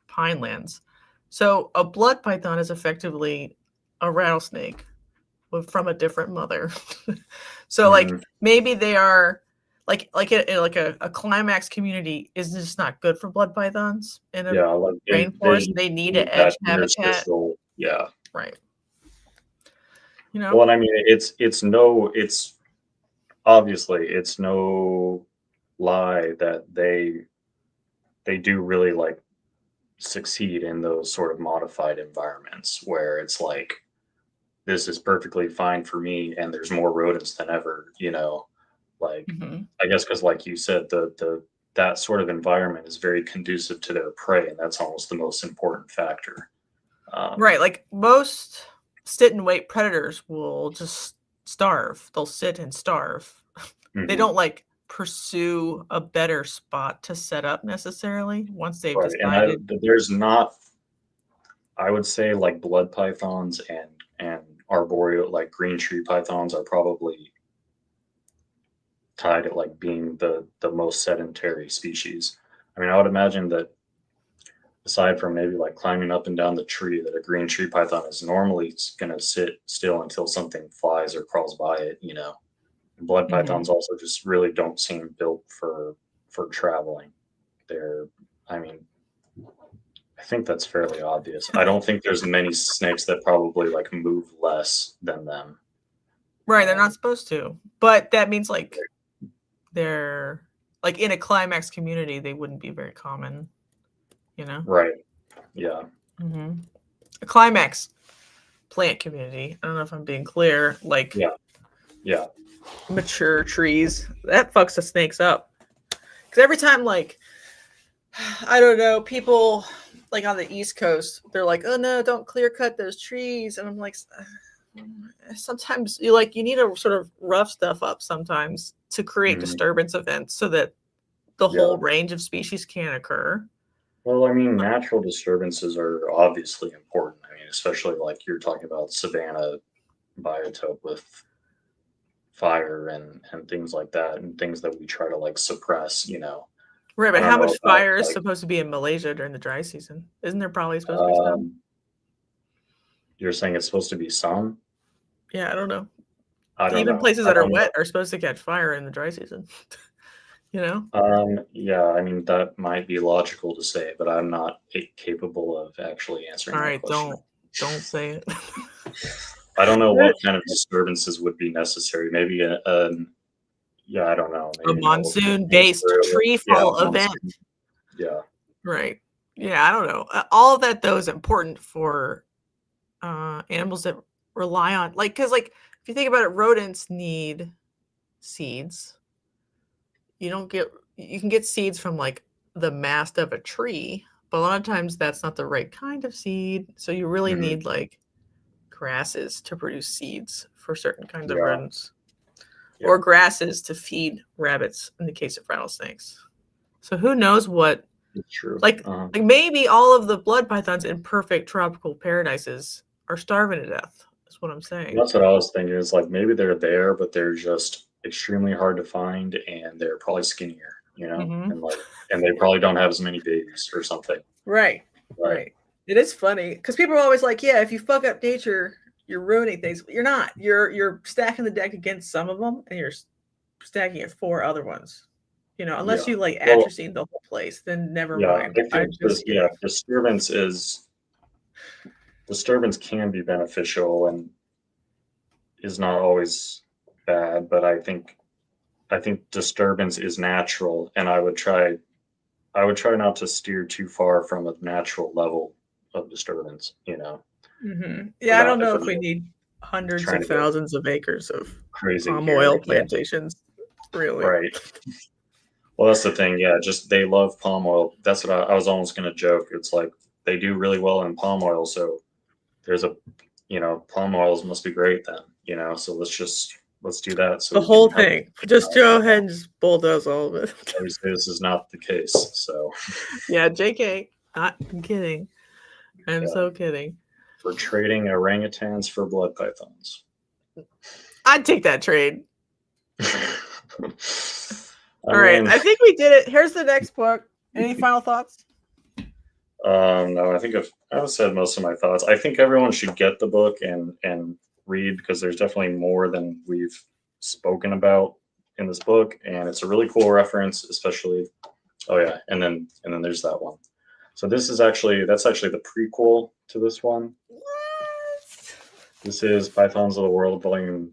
pine lands. So a blood python is effectively a rattlesnake from a different mother. So like maybe they are like a climax community is just not good for blood pythons in a like rainforest. They need an edge habitat. Yeah. Right. You know? Well, and I mean, it's obviously it's no lie that they do really like succeed in those sort of modified environments where it's like this is perfectly fine for me and there's more rodents than ever, you know. Like I guess because like you said, the that sort of environment is very conducive to their prey, and that's almost the most important factor. Right, like most sit and wait predators will just starve. They'll sit and starve. They don't like pursue a better spot to set up necessarily once they've decided. And there's not, I would say, like blood pythons and arboreal, like green tree pythons are probably tied at like being the most sedentary species. I mean, I would imagine that aside from maybe like climbing up and down the tree, that a green tree python is normally going to sit still until something flies or crawls by it, you know. Blood pythons also just really don't seem built for traveling. I mean, I think that's fairly obvious. I don't think there's many snakes that probably like move less than them. Right, they're not supposed to. But that means like they're like in a climax community, they wouldn't be very common, you know? Right. Yeah. A climax plant community. I don't know if I'm being clear. Like yeah. Mature trees, that fucks the snakes up. Because every time, like, I don't know, people like on the East Coast, they're like, oh no, don't clear cut those trees. And I'm like, sometimes you need to sort of rough stuff up sometimes to create disturbance events so that the whole range of species can occur. Well, I mean, natural disturbances are obviously important. I mean, especially like you're talking about savanna biotope with fire and things like that, and things that we try to like suppress, you know. Right, but how much fire is supposed to be in Malaysia during the dry season? Isn't there probably supposed to be some? You're saying it's supposed to be some? Yeah, I don't know. Even places that are wet are supposed to catch fire in the dry season. You know? Yeah, I mean, that might be logical to say, but I'm not capable of actually answering that question. All right, don't say it. I don't know what kind of disturbances would be necessary. Maybe I don't know. Maybe a monsoon-based tree fall event. Yeah. Right. Yeah, I don't know. All of that, though, is important for animals that rely on, like, because, like, if you think about it, rodents need seeds. You can get seeds from, like, the mast of a tree, but a lot of times that's not the right kind of seed. So you really need, like, grasses to produce seeds for certain kinds of rodents. Or grasses to feed rabbits in the case of rattlesnakes. So who knows what? It's true. Like maybe all of the blood pythons in perfect tropical paradises are starving to death. That's what I'm saying. That's what I was thinking. Is like maybe they're there, but they're just extremely hard to find, and they're probably skinnier, you know, and they probably don't have as many babies or something. Right. It is funny because people are always like, yeah, if you fuck up nature, you're ruining things. You're not. You're stacking the deck against some of them, and you're stacking it for other ones. You know, unless Yeah. you like Well, atrazine the whole place, then never yeah, mind. I I'm think just yeah, kidding. disturbance can be beneficial and is not always bad, but I think disturbance is natural, and I would try not to steer too far from a natural level of disturbance, you know. Yeah, I don't If know we're if we not need hundreds trying of to get thousands of acres of crazy palm here. oil Yeah, plantations, really. right. Well, that's the thing. Yeah, just they love palm oil. That's what I was almost going to joke. It's like they do really well in palm oil, so there's a, palm oils must be great then, So let's do that so The we can whole have. thing. Just go ahead and just bulldoze all of it. Obviously, this is not the case. So Yeah, JK. Not kidding. I'm yeah, so kidding. we're trading orangutans for blood pythons. I'd take that trade. I All right. mean, I think we did it. Here's the next book. Any final thoughts? no, I think I've said most of my thoughts. I think everyone should get the book and read because there's definitely more than we've spoken about in this book, and it's a really cool reference, especially. Oh yeah, and then there's that one. So that's actually the prequel to this one. What? This is Pythons of the World Volume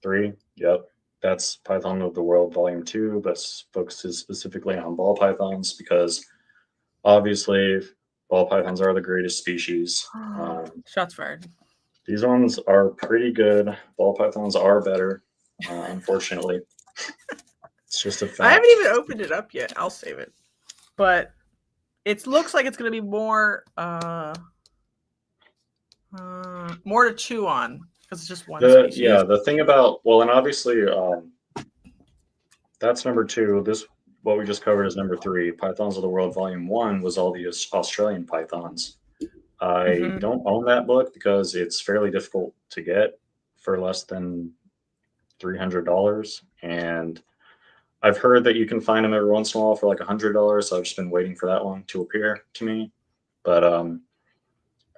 3. Yep. That's Python of the World Volume 2, but focuses specifically on ball pythons because obviously ball pythons are the greatest species. Shots fired. These ones are pretty good. Ball pythons are better, unfortunately. It's just a fact. I haven't even opened it up yet. I'll save it. But it looks like it's going to be more to chew on because it's just one species. Yeah, the thing about, well, and obviously that's number 2. What we just covered is number 3. Pythons of the World Volume 1 was all the Australian pythons. I don't own that book because it's fairly difficult to get for less than $300. And I've heard that you can find them every once in a while for like $100. So I've just been waiting for that one to appear to me. But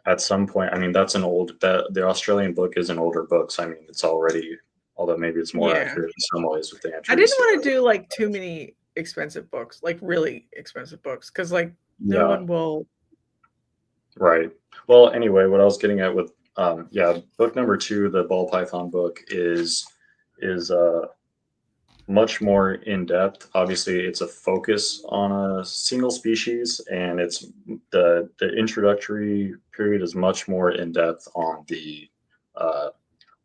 at some point, I mean, the Australian book is an older book. So I mean, it's already, although maybe it's more accurate in some ways with the entries. I didn't want to do like too many expensive books, like really expensive books, because like no one will. Right. Well, anyway, what I was getting at with book number 2, the ball python book is much more in depth. Obviously, it's a focus on a single species, and it's the introductory period is much more in depth on the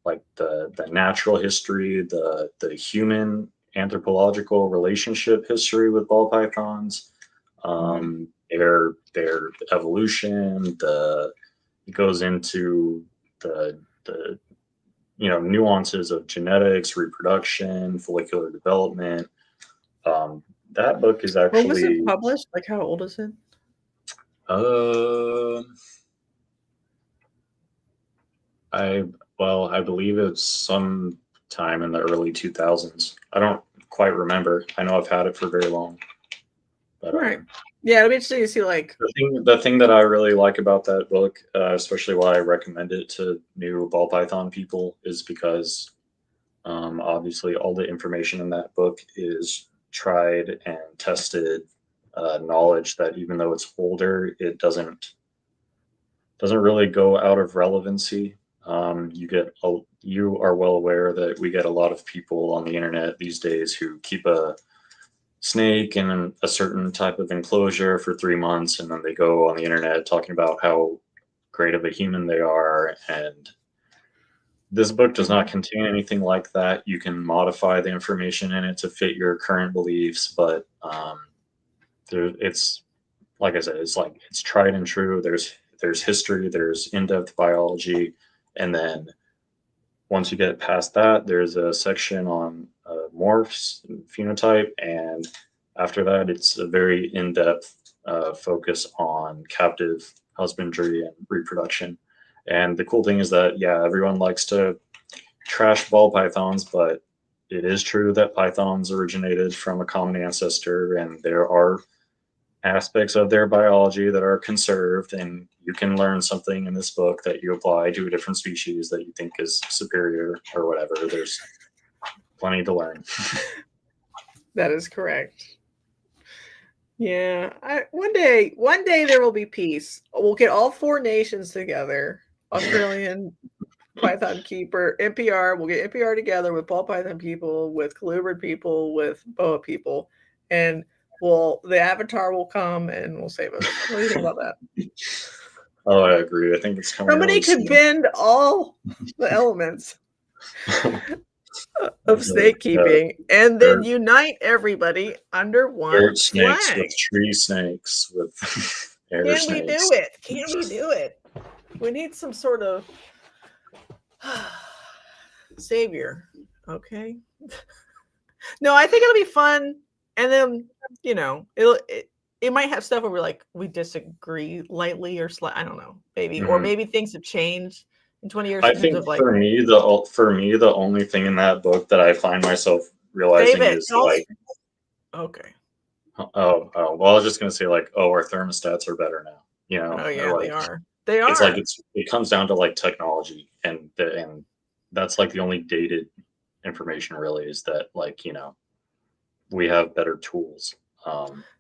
like the natural history, the human anthropological relationship history with ball pythons. Their evolution, it goes into the nuances of genetics, reproduction, follicular development. That book is actually. When was it published? Like, how old is it? I believe it's some time in the early 2000s. I don't quite remember. I know I've had it for very long. But, right. Yeah, it'll be interesting to see like the thing that I really like about that book, especially why I recommend it to new ball python people, is because obviously all the information in that book is tried and tested knowledge that even though it's older, it doesn't really go out of relevancy. You are well aware that we get a lot of people on the internet these days who keep a snake in a certain type of enclosure for 3 months, and then they go on the internet talking about how great of a human they are. And this book does not contain anything like that. You can modify the information in it to fit your current beliefs, but it's like I said, it's tried and true. There's history, there's in-depth biology, and then once you get past that, there's a section on morphs and phenotype, and after that, it's a very in-depth focus on captive husbandry and reproduction. And the cool thing is that, everyone likes to trash ball pythons, but it is true that pythons originated from a common ancestor, and there are aspects of their biology that are conserved, and you can learn something in this book that you apply to a different species that you think is superior or whatever. There's plenty to learn. That is correct. Yeah, one day there will be peace. We'll get all 4 nations together. Australian Python keeper, NPR. We'll get NPR together with ball python people, with colubrid people, with boa people, and the Avatar will come and will save us. What do you think about that? Oh, I agree. I think it's coming. Somebody could bend all the elements of snake keeping and then unite everybody under one dirt snakes flag. with tree snakes with air Can snakes. we do it? Can we do it? We need some sort of savior. Okay. No, I think it'll be fun. And then, it might have stuff where we disagree lightly or I don't know, maybe, or maybe things have changed in 20 years. I think for me, the only thing in that book that I find myself realizing is okay. Well, I was just gonna say our thermostats are better now. Oh yeah, they are. They are. It's it comes down to technology, and that's the only dated information really is that we have better tools.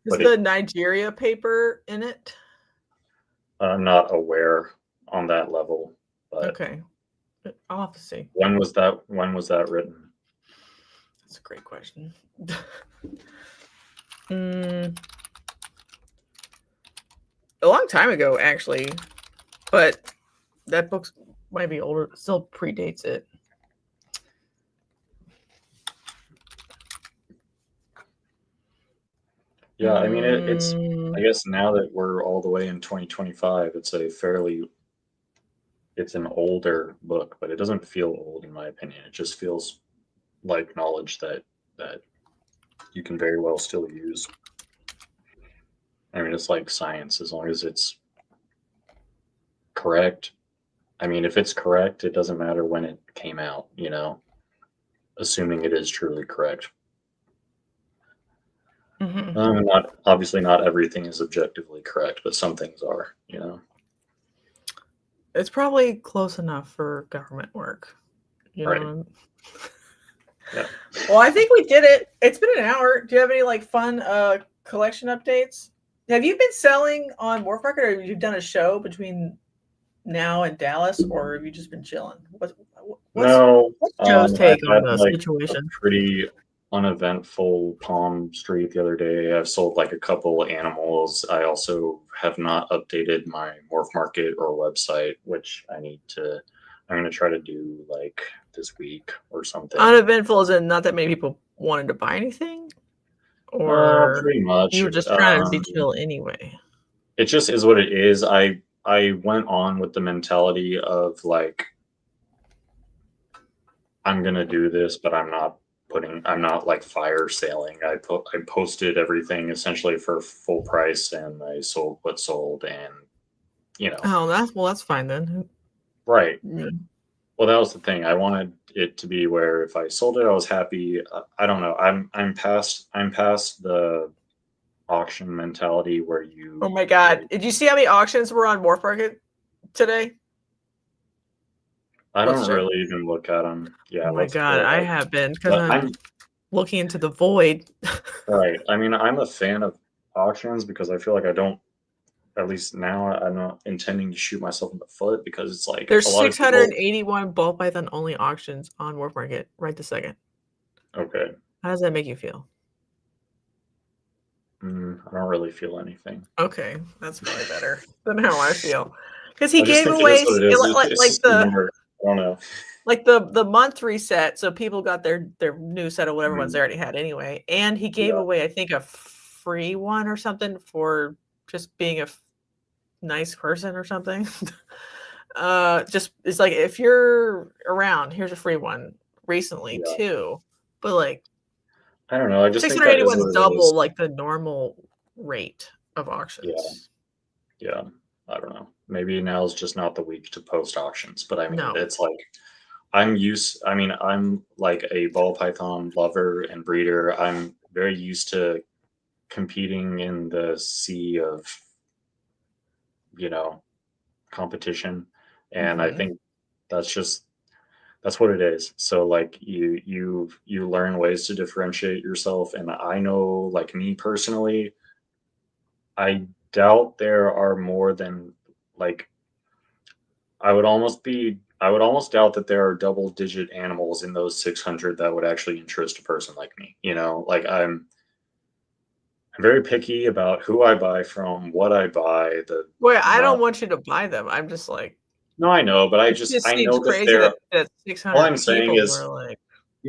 Is the Nigeria paper in it? I'm not aware on that level. But okay, I'll have to see. When was that written? That's a great question. A long time ago, actually, but that book might be older. Still predates it. Yeah, I mean it's. I guess now that we're all the way in 2025, it's an older book, but it doesn't feel old in my opinion. It just feels like knowledge that you can very well still use. I mean, it's like science, as long as it's correct. I mean, if it's correct, it doesn't matter when it came out, assuming it is truly correct. Mm-hmm. Not everything is objectively correct, but some things are, It's probably close enough for government work. Right. Yeah. Well, I think we did it. It's been an hour. Do you have any fun collection updates? Have you been selling on Morph Market, or have you done a show between now and Dallas, or have you just been chilling? What's Joe's take on the situation? Pretty uneventful Palm Street the other day. I've sold a couple animals. I also have not updated my Morph Market or website, which I'm going to try to do this week or something. Uneventful is in not that many people wanted to buy anything, or pretty much you were just trying to be chill anyway. It just is what it is. I went on with the mentality of I'm gonna do this, but I'm not fire sailing. I posted everything essentially for full price, and I sold what sold, and Oh, that's fine then. Right. Yeah. Well, that was the thing. I wanted it to be where if I sold it, I was happy. I don't know. I'm past the auction mentality where you. Oh my God! Did you see how many auctions were on Morph Market today? I don't really even look at them. Yeah. Oh my God, I have been because I'm looking into the void. Right. I mean, I'm a fan of auctions because I feel like I don't. At least now, I'm not intending to shoot myself in the foot because it's there's 681 ball python only auctions on Morph Market right this second. Okay. How does that make you feel? I don't really feel anything. Okay, that's probably better than how I feel. Because he gave away I don't know. The month reset, so people got their new set of whatever ones they already had anyway, and he gave away I think a free one or something for just being a nice person or something. Just it's if you're around, here's a free one recently too, but I don't know. I just 681 is double the normal rate of auctions. Yeah. I don't know. Maybe now is just not the week to post auctions, but I mean, it's I'm a ball python lover and breeder. I'm very used to competing in the sea of, competition. And I think that's That's what it is. So like you learn ways to differentiate yourself. And I know, like me personally, I doubt there are more than like I would almost doubt that there are double digit animals in those 600 that would actually interest a person like me. You know, like I'm very picky about who I buy from, what I buy, the Wait, I amount. don't want you to buy them. I'm just like, No, I know, but it just I seems know that crazy there. that All 600 I'm saying people is, were like,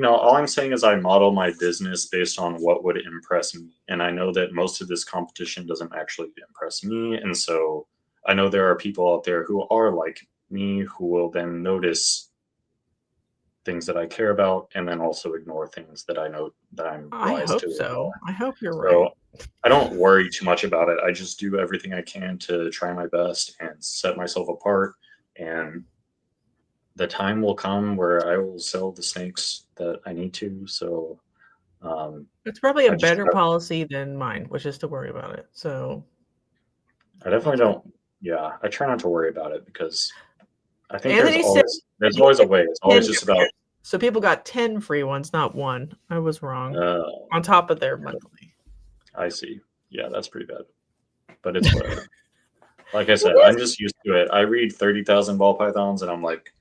all I'm saying is I model my business based on what would impress me. And I know that most of this competition doesn't actually impress me. And so I know there are people out there who are like me who will then notice things that I care about and then also ignore things that I know that I'm I wise hope to so. ignore. I hope you're So right. I don't worry too much about it. I just do everything I can to try my best and set myself apart. And the time will come where I will sell the snakes that I need to. So It's probably a I just better policy than mine, which is to worry about it. So I definitely that's good. don't. Yeah, I try not to worry about it because I think Anthony said there's he always a said way. It's 10 always just about. so people got 10 free ones, not one. I was wrong. Uh, On top of their monthly. I see. Yeah, that's pretty bad, but it's whatever. Like I said, It I'm is. just used to it. I read 30,000 ball pythons, and I'm like,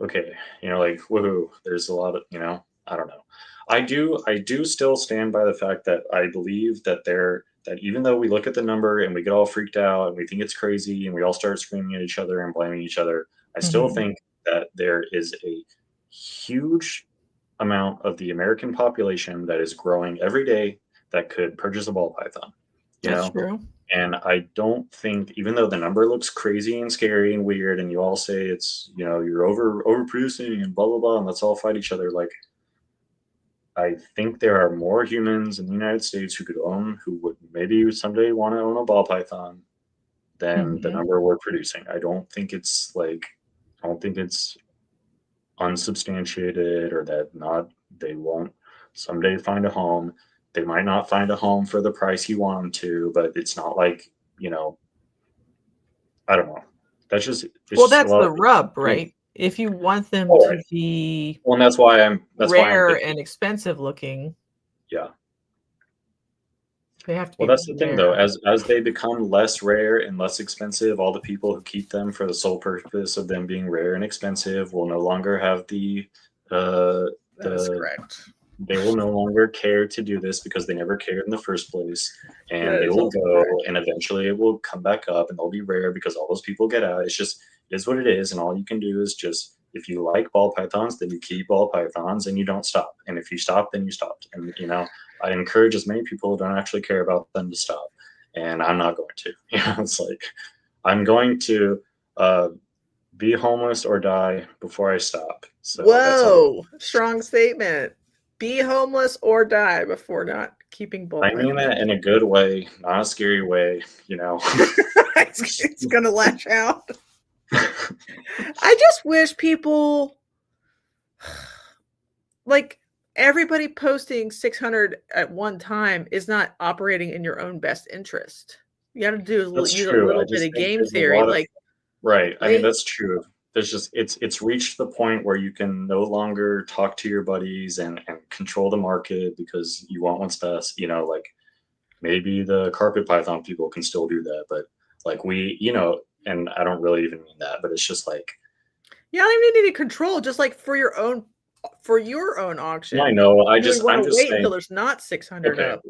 okay, like woohoo. There's a lot of I don't know. I do still stand by the fact that I believe that that even though we look at the number and we get all freaked out and we think it's crazy and we all start screaming at each other and blaming each other, I still Mhm. think that there is a huge amount of the American population that is growing every day that could purchase a ball python. You That's know, true. and I don't think, even though the number looks crazy and scary and weird, and you all say it's, you're overproducing and blah blah blah, and let's all fight each other. Like, I think there are more humans in the United States who would maybe someday want to own a ball python than the Mhm. number we're producing. I don't think it's unsubstantiated or that not they won't someday find a home. They might not find a home for the price you want them to, but it's not like, I don't know. It's Well, just a that's lot the of rub, right? If you want them all to right. be Well, and that's why I'm rare picky. and expensive looking, Yeah. they have to Well, be that's the thing though. rare. As they become less rare and less expensive, all the people who keep them for the sole purpose of them being rare and expensive will no longer have uh That is the correct. they will no longer care to do this because they never cared in the first place, and That they is will also go, correct. and eventually it will come back up and they'll be rare because all those people get out. It is what it is, and all you can do is just, if you like ball pythons, then you keep ball pythons and you don't stop, and if you stop, then you stopped. And I encourage as many people who don't actually care about them to stop, and I'm not going to. It's like I'm going to be homeless or die before I stop. So that's all. Whoa, strong statement. Be homeless or die before not keeping ball I mean that pythons. in a good way, not a scary way, It's gonna lash out. I just wish people like everybody posting 600 at one time is not operating in your own best interest. You got to That's use a true. I little bit just of think game there's a theory. lot of Like right. I mean, they, that's true. There's just it's reached the point where you can no longer talk to your buddies and control the market because you want what's best. Like maybe the carpet python people can still do that, but like and I don't really even mean that, but it's just like you don't even need to control. Just like for your own I auction, know. you would want I'm to just wait saying. until there's not 600 Okay. up.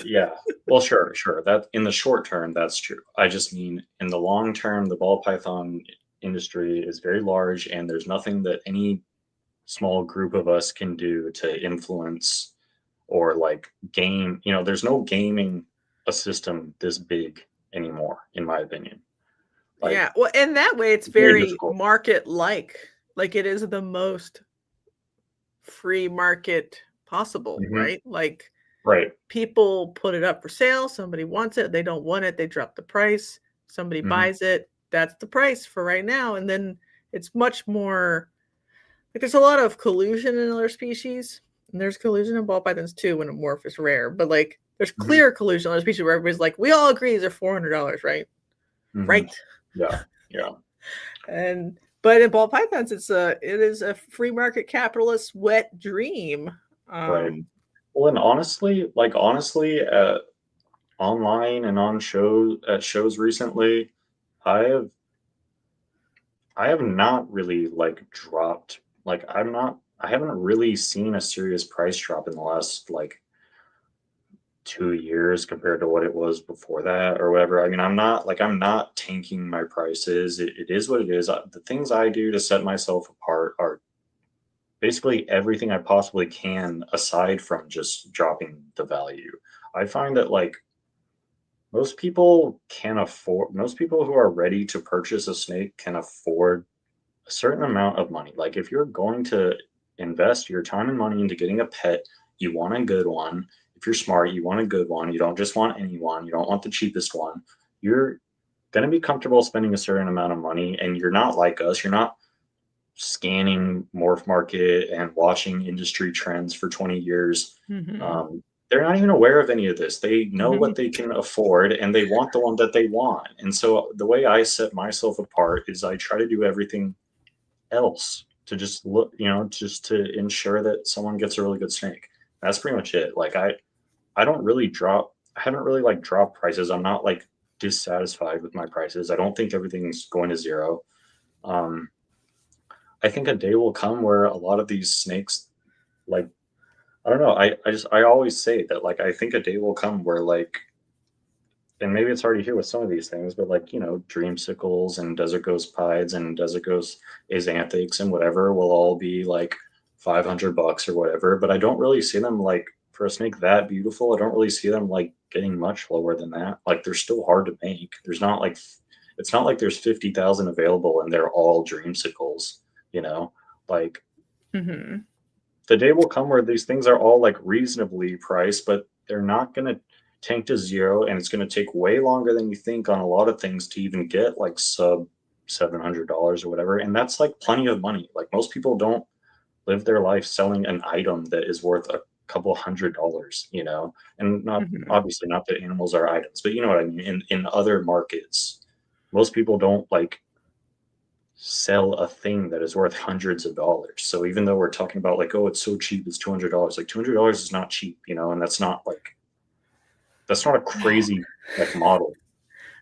Yeah. Well, sure. That in the short term, that's true. I just mean in the long term, the ball python industry is very large, and there's nothing that any small group of us can do to influence or like game. There's no gaming a system this big anymore, in my opinion. Like Yeah. Well, and that way it's it's very very difficult. market like it is the most free market possible, Mhm. right? Like Right. people put it up for sale, somebody wants it, they don't want it, they drop the price, somebody Mhm. buys it, that's the price for right now. And then it's much more like there's a lot of collusion in other species. And there's collusion in ball pythons too when a morph is rare, but like there's Mhm. clear collusion in other species where everybody's like, we all agree these are $400, right? Mhm. Right. Yeah. Yeah. And But in ball pythons, it is a free market capitalist wet dream. Right. Well, and honestly, online and on shows recently, I have not really like dropped. Like I haven't really seen a serious price drop in the last like 2 years compared to what it was before that or whatever. I mean, I'm not tanking my prices. It is what it is. The things I do to set myself apart are basically everything I possibly can aside from just dropping the value. I find that like most people who are ready to purchase a snake can afford a certain amount of money. Like if you're going to invest your time and money into getting a pet, you want a good one. If you're smart, you want a good one. You don't just want any one. You don't want the cheapest one. You're going to be comfortable spending a certain amount of money, and you're not like us. You're not scanning morph market and watching industry trends for 20 years. They're not even aware of any of this. They know what they can afford, and they want the one that they want. And so the way I set myself apart is I try to do everything else to just look, just to ensure that someone gets a really good snake. That's pretty much it. Like I haven't really like dropped prices. I'm not like dissatisfied with my prices. I don't think everything's going to zero. I think a day will come where a lot of these snakes, like, I don't know. I always say that, like, I think a day will come where, like, and maybe it's already here with some of these things, but like, dreamsicles and desert ghost pieds and desert ghost axanthics and whatever will all be like $500 or whatever. But I don't really see them like for a snake that beautiful. I don't really see them like getting much lower than that. Like they're still hard to make. It's not like there's 50,000 available and they're all dreamsicles, like the day will come where these things are all like reasonably priced, but they're not going to tank to zero, and it's going to take way longer than you think on a lot of things to even get like sub $700 or whatever. And that's like plenty of money. Like most people don't live their life selling an item that is worth a couple $100, and not obviously not that animals are items, but you know what I mean. In other markets, most people don't like sell a thing that is worth hundreds of dollars. So even though we're talking about like, oh, it's so cheap, it's $200, like $200 is not cheap, and that's not a crazy like model.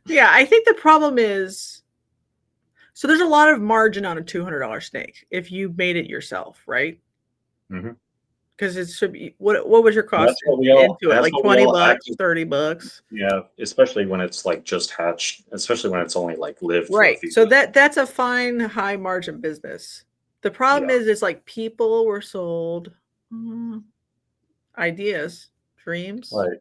Yeah, I think the problem is, so there's a lot of margin on a $200 snake if you made it yourself, right? Because it should be, what was your cost into it? Like $20, $30? Yeah, especially when it's like just hatched, especially when it's only like lived. Right. So that's a fine high margin business. The problem is like people were sold ideas, dreams. Right.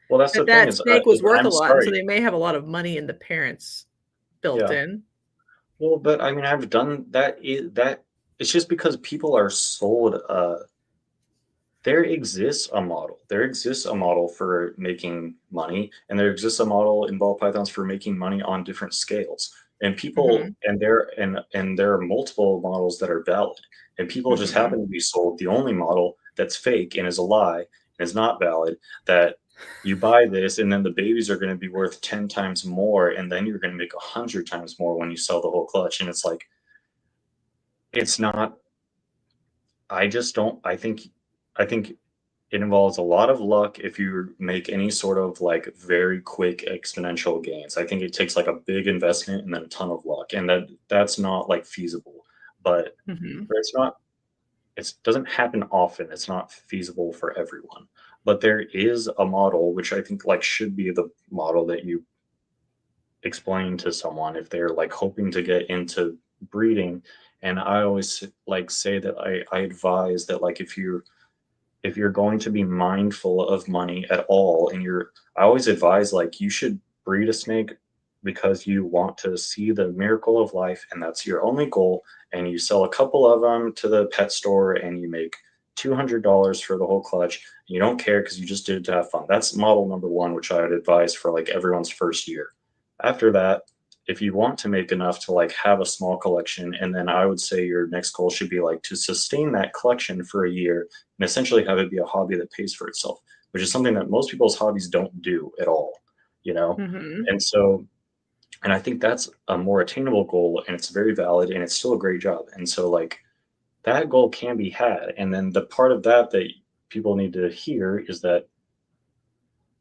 Well, that's the that thing. Snake was worth a lot, so they may have a lot of money in the parents built in. Well, but I mean, I've done that. It's just because people are sold. There exists a model. There exists a model for making money, and there exists a model in ball pythons for making money on different scales. And people, and there are multiple models that are valid, and people just happen to be sold the only model that's fake and is a lie and is not valid. That you buy this, and then the babies are going to be worth 10 times more, and then you're going to make 100 times more when you sell the whole clutch. And it's like, it's not. I just don't. I think it involves a lot of luck if you make any sort of like very quick exponential gains. I think it takes like a big investment and then a ton of luck, and that's not like feasible. But it's not. It doesn't happen often. It's not feasible for everyone. But there is a model which I think like should be the model that you explain to someone if they're like hoping to get into breeding. And I always like say that I advise that like if you're going to be mindful of money at all, and I always advise like you should breed a snake because you want to see the miracle of life, and that's your only goal. And you sell a couple of them to the pet store and you make $200 for the whole clutch. And you don't care because you just did it to have fun. That's model number one, which I would advise for like everyone's first year. After that, if you want to make enough to like have a small collection, and then I would say your next goal should be like to sustain that collection for a year and essentially have it be a hobby that pays for itself, which is something that most people's hobbies don't do at all, And so And I think that's a more attainable goal, and it's very valid, and it's still a great job. And so, like, that goal can be had. And then the part of that that people need to hear is that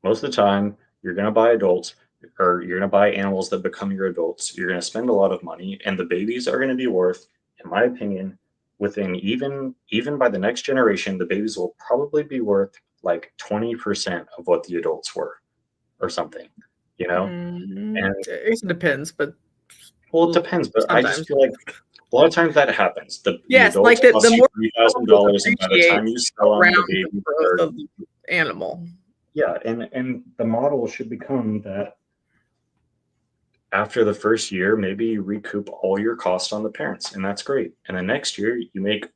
most of the time you're going to buy adults, or you're going to buy animals that become your adults. You're going to spend a lot of money, and the babies are going to be worth, in my opinion, within even by the next generation, the babies will probably be worth like 20% of what the adults were, or something, you know? And I guess it depends, but well, it depends, but I just sometimes. feel like a lot of times that happens. The Yes, adults like the cost you more $3,000, and by the appreciate time you sell them, around the the babies growth are, of the animal. yeah. And the model should become that after the first year, maybe you recoup all your costs on the parents, and that's great. And then next year, you make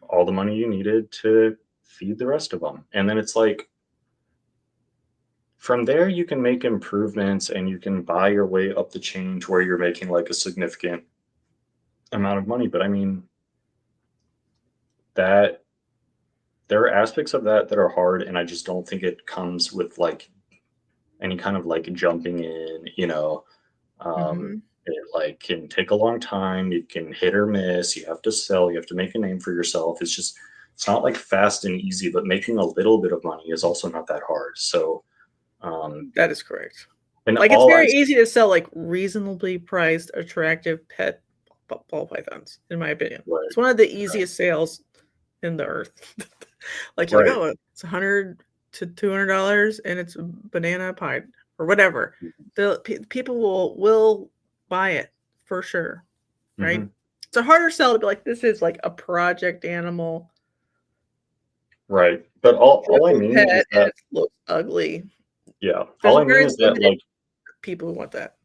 all the money you needed to feed the rest of them. And then it's like, from there, you can make improvements and you can buy your way up the chain to where you're making like a significant amount of money. But I mean, that there are aspects of that that are hard, and I just don't think it comes with like any kind of like jumping in, you know. It like can take a long time. You can hit or miss. You have to sell. You have to make a name for yourself. It's not like fast and easy, but making a little bit of money is also not that hard. So, That is correct. and Like, it's all very easy to sell like reasonably priced, attractive pet ball pythons, in my opinion. Right. It's one of the easiest sales in the earth. Like, Right. oh, it's $100 to $200, and it's a banana pie or whatever. The people will buy it for sure, right? It's a harder sell to be like, this is like a project animal, Right. But all I mean is pet, and that, it looks ugly. yeah, There's all I mean very is that limited like, people who want that.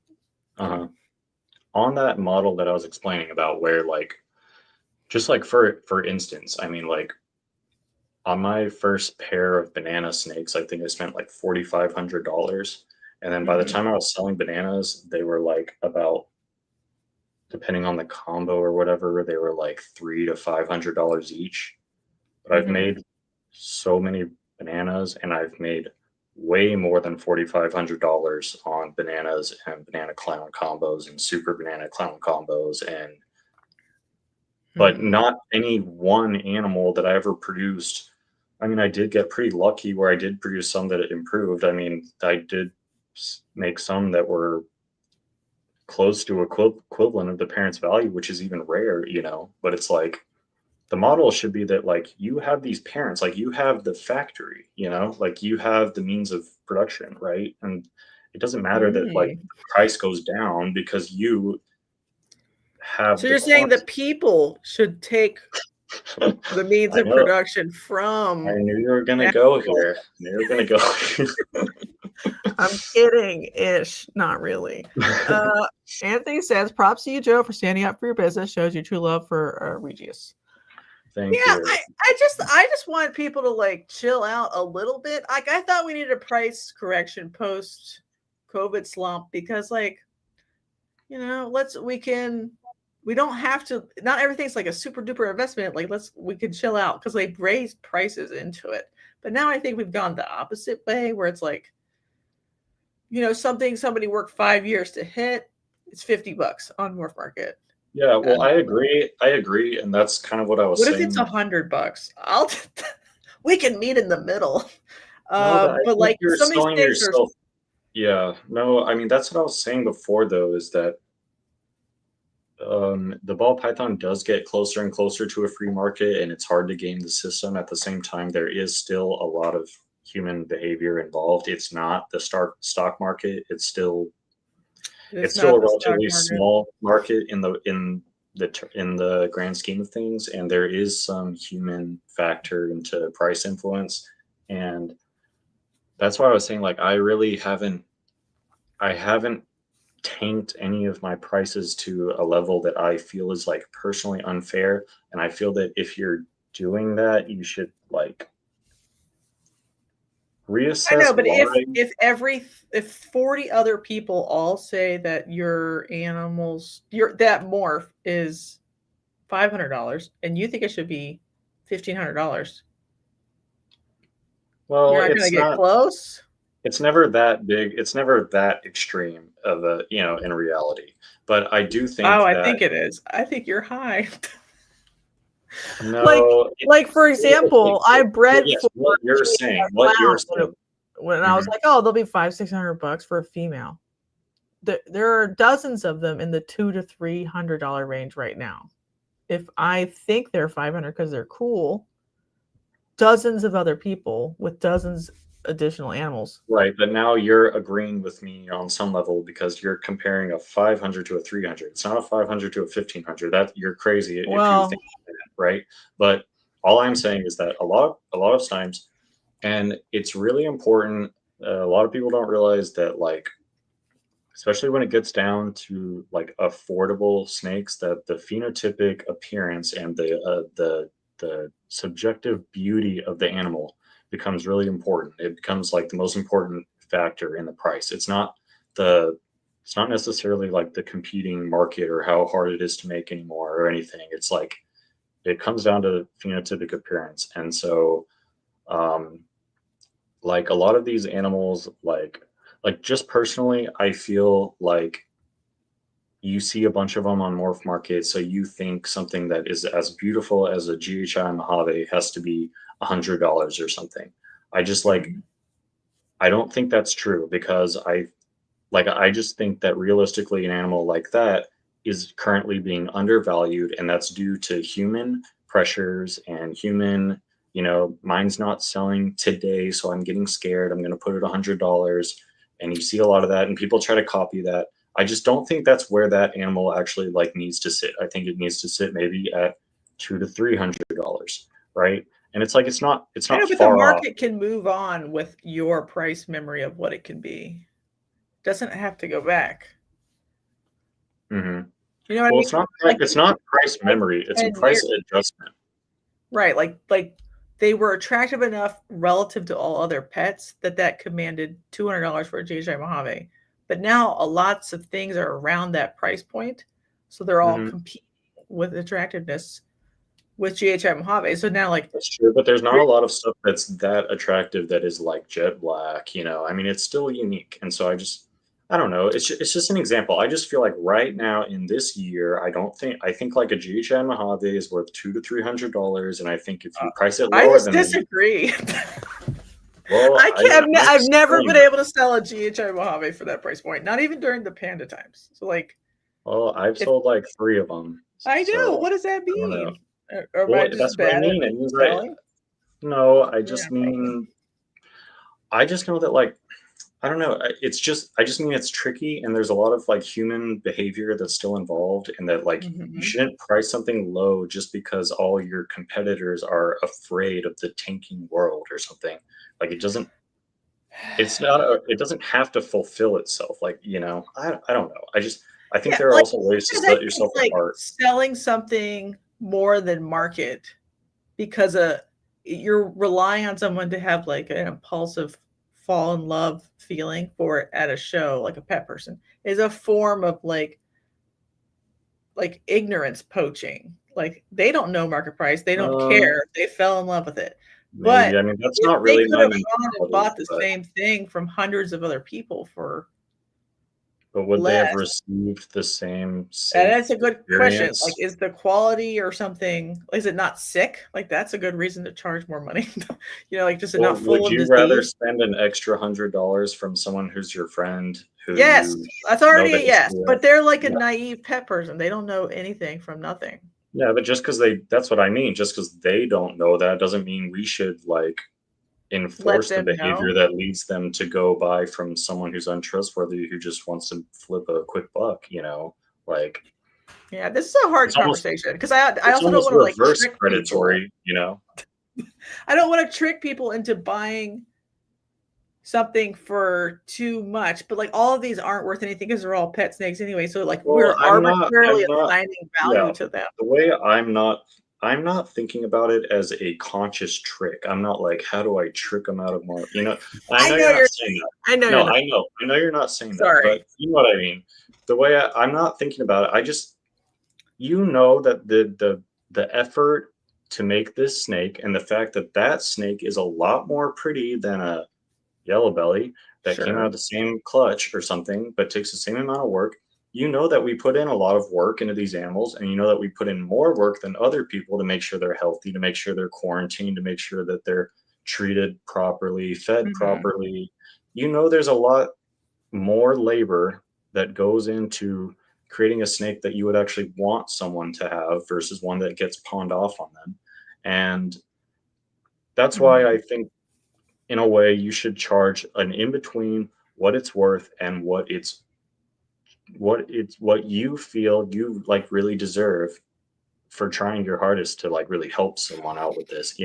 on that model that I was explaining about, where like, just like for instance, I mean, like, on my first pair of banana snakes, I think I spent like $4,500. And then by the time I was selling bananas, they were like about, depending on the combo or whatever, they were like $300 to $500 each. But I've made so many bananas, and I've made way more than $4,500 on bananas and banana clown combos and super banana clown combos, and but not any one animal that I ever produced. I mean, I did get pretty lucky where I did produce some that improved. I mean, I did make some that were close to equivalent of the parent's value, which is even rare, you know. But it's like, the model should be that like you have these parents, like you have the factory, you know, like you have the means of production, right? And it doesn't matter that like the price goes down because you have. So you're saying that people should take the means I of know. production from. I knew you were gonna go here. I knew you were gonna go here. I'm kidding ish, not really. Anthony says, props to you, Joe, for standing up for your business. Shows your true love for Regius. Thank you. I just want people to like chill out a little bit. Like, I thought we needed a price correction post COVID slump, because like, you know, we don't have to, not everything's like a super duper investment. Like, we could chill out because they've raised prices into it. But now I think we've gone the opposite way, where it's like, you know, somebody worked 5 years to hit, it's $50 on Morph Market. Yeah, well, I agree, and that's kind of what I was saying. What if it's $100? We can meet in the middle. No, but like, you're some of selling these things yourself. Yeah, no, I mean, that's what I was saying before, though, is that the ball python does get closer and closer to a free market, and it's hard to game the system. At the same time, there is still a lot of human behavior involved. It's not the stock market. It's still a relatively small market in the grand scheme of things, and there is some human factor into price influence. And that's why I was saying, like, I haven't tanked any of my prices to a level that I feel is like personally unfair. And I feel that if you're doing that, you should like reassess. I know, but if 40 other people all say that your that morph is $500 and you think it should be $1,500, well, you're not going to get close. it's never that big. It's never that extreme of a, in reality. But I do think Oh, I that think it is. I think you're high. no, Like for example, I bred yes, for what you're saying, what you're saying. when I was like, oh, they'll be $500-600 for a female. There are dozens of them in the $200 to $300 range right now. If I think they're 500 because they're cool, dozens of other people with dozens additional animals. Right, but now you're agreeing with me on some level because you're comparing a 500 to a 300. It's not a 500 to a 1500. That you're crazy if you think that, right? But all I'm saying is that a lot of times, and it's really important. A lot of people don't realize that, like, especially when it gets down to like affordable snakes, that the phenotypic appearance and the subjective beauty of the animal becomes really important. It becomes like the most important factor in the price. It's not necessarily like the competing market or how hard it is to make anymore or anything. It's like it comes down to phenotypic appearance. And so like a lot of these animals, like just personally, I feel like you see a bunch of them on Morph Market, so you think something that is as beautiful as a GHI Mojave has to be $100 or something. I just like, I don't think that's true because I just think that realistically an animal like that is currently being undervalued, and that's due to human pressures and human, mine's not selling today, so I'm getting scared. I'm going to put it $100. And you see a lot of that, and people try to copy that. I just don't think that's where that animal actually like needs to sit. I think it needs to sit maybe at $200 to $300, right? And it's like it's not But far the market off. can move on with your price memory of what it can be. Doesn't have to go back. Mm-hmm. You know what Well, I mean? it's not price memory. It's a price adjustment. Right, like they were attractive enough relative to all other pets that commanded $200 for a GHI Mojave. But now lots of things are around that price point, so they're all competing with attractiveness with GHI Mojave. So now, like, that's true, but there's not a lot of stuff that's that attractive that is like jet black. I mean, it's still unique, and so I don't know. It's just an example. I just feel like right now in this year, I think like a GHI Mojave is worth $200 to $300, and I think if you price it lower than disagree. Well, I've never been able to sell a GHI Mojave for that price point. Not even during the panda times. So like, well, I've sold like 3 of them. I know. What does that mean? Or well, that's what I mean. It means no, I just mean I just know that like. I don't know. I just mean it's tricky, and there's a lot of like human behavior that's still involved, and that like you shouldn't price something low just because all your competitors are afraid of the tanking world or something. Like it doesn't have to fulfill itself. Like, I don't know. I think there are also ways to set yourself apart. Selling something more than market because you're relying on someone to have like an impulsive fall in love feeling for it at a show, like a pet person, is a form of like ignorance poaching. Like they don't know market price, they don't care, they fell in love with it. Maybe. But I mean, that's not really my mentality. And bought the same thing from hundreds of other people for. But would they have received the same? That's a good question. Like, is the quality or something? Is it not sick? Like, that's a good reason to charge more money. Like just not full of disease. Would you rather spend an extra $100 from someone who's your friend? Yes, that's already a yes. But they're like a naive pet person. They don't know anything from nothing. Yeah, but just because that's what I mean. Just because they don't know that doesn't mean we should like enforce the behavior that leads them to go buy from someone who's untrustworthy, who just wants to flip a quick buck, like. Yeah, this is a hard conversation because I also don't want to like trick predatory, I don't want to trick people into buying something for too much, but like all of these aren't worth anything because they're all pet snakes anyway. So like we're arbitrarily assigning value to them. The way I'm not thinking about it as a conscious trick. I'm not like, how do I trick them out of more? I know you're not saying that. I know you're not saying that. But you know what I mean. The way I'm not thinking about it, I just, that the effort to make this snake and the fact that snake is a lot more pretty than a yellow belly. that came Sure. out of the same clutch or something, but takes the same amount of work. You know that we put in a lot of work into these animals, and you know that we put in more work than other people to make sure they're healthy, to make sure they're quarantined, to make sure that they're treated properly, fed properly. You know, there's a lot more labor that goes into creating a snake that you would actually want someone to have versus one that gets pawned off on them. And that's why I think, in a way, you should charge an in between what it's worth and what you feel you like really deserve for trying your hardest to like really help someone out with this.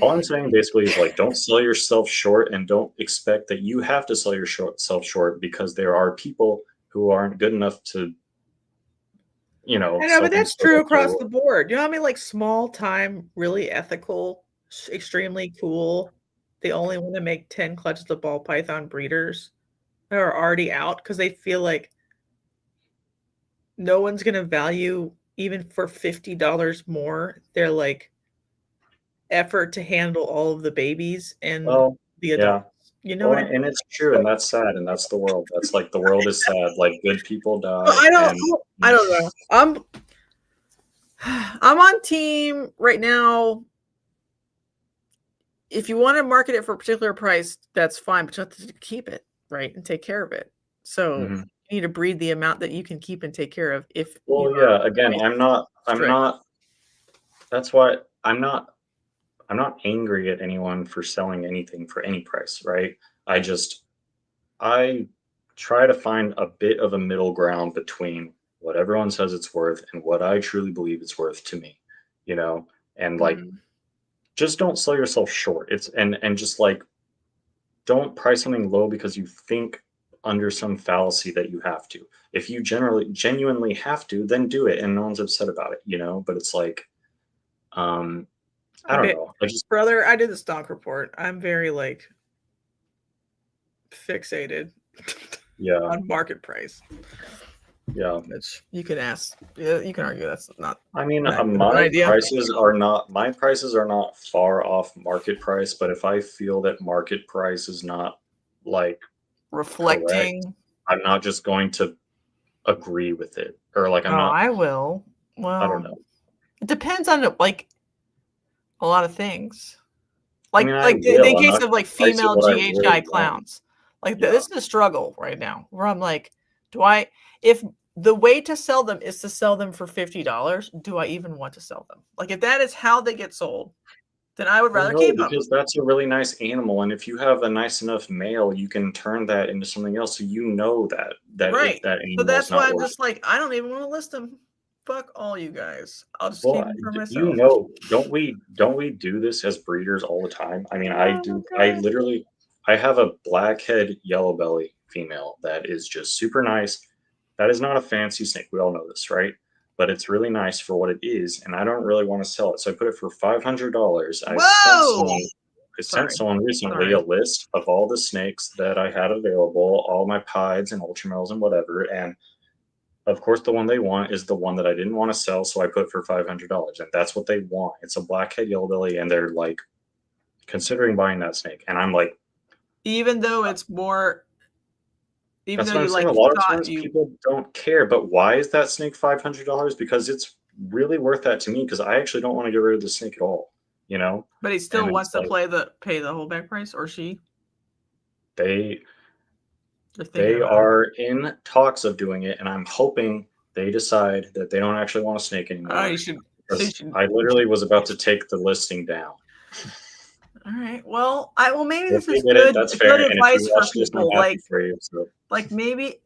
All I'm saying basically is like, don't sell yourself short, and don't expect that you have to sell yourself short because there are people who aren't good enough to, I know, but sell that's themselves true up to across the the board. You know how many like small time, really ethical, extremely cool, they only want to make 10 clutches of ball python breeders that are already out because they feel like no one's going to value even for $50 more their like effort to handle all of the babies and Well, the yeah. adults. You know Well, what I mean? and it's true, and that's sad, and that's the world. That's like the world is sad. Like good people die, I don't know. I'm on team right now. If you want to market it for a particular price, that's fine, but you have to keep it, right, and take care of it. So Mhm. you need to breed the amount that you can keep and take care of. If Well, you're yeah. Again, I'm strict. not. That's why I'm not angry at anyone for selling anything for any price, right? I try to find a bit of a middle ground between what everyone says it's worth and what I truly believe it's worth to me, you know? And like, just don't sell yourself short. And just like, don't price something low because you think under some fallacy that you have to. If you genuinely have to, then do it, and no one's upset about it, But it's like, I don't know. Brother, I did the stock report. I'm very like fixated on market price. Yeah. Which you can ask. Yeah, you can argue that's not. I mean, not my prices are not far off market price, but if I feel that market price is not like reflecting, correct, I'm not just going to agree with it, or like I'm not. I will. Well, I don't know. It depends on like a lot of things. Like in case of like female GHI clowns. Like this is a struggle right now where I'm like, if the way to sell them is to sell them for $50, do I even want to sell them? Like if that is how they get sold, then I would rather keep them. Because that's a really nice animal, and if you have a nice enough male, you can turn that into something else. So that right. that animal. So that's why I'm just like, I don't even want to list them. Fuck all you guys. I'll just keep them for myself. Don't we do this as breeders all the time? I mean, I do. I have a blackhead yellow belly female that is just super nice. That is not a fancy snake. We all know this, right? But it's really nice for what it is, and I don't really want to sell it. So I put it for $500. I sent someone recently a list of all the snakes that I had available, all my pieds and ultramels and whatever, and of course, the one they want is the one that I didn't want to sell, so I put for $500, and that's what they want. It's a blackhead yellow belly, and they're like considering buying that snake, and I'm like, even though it's more, even though you like, a lot of times people don't care. But why is that snake $500? Because it's really worth that to me. Because I actually don't want to get rid of the snake at all, But he still wants to pay the whole back price, or she. They are in talks of doing it, and I'm hoping they decide that they don't actually want a snake anymore. I literally was about to take the listing down. All right. Well, maybe this is good. That's fair. Good advice for people. Maybe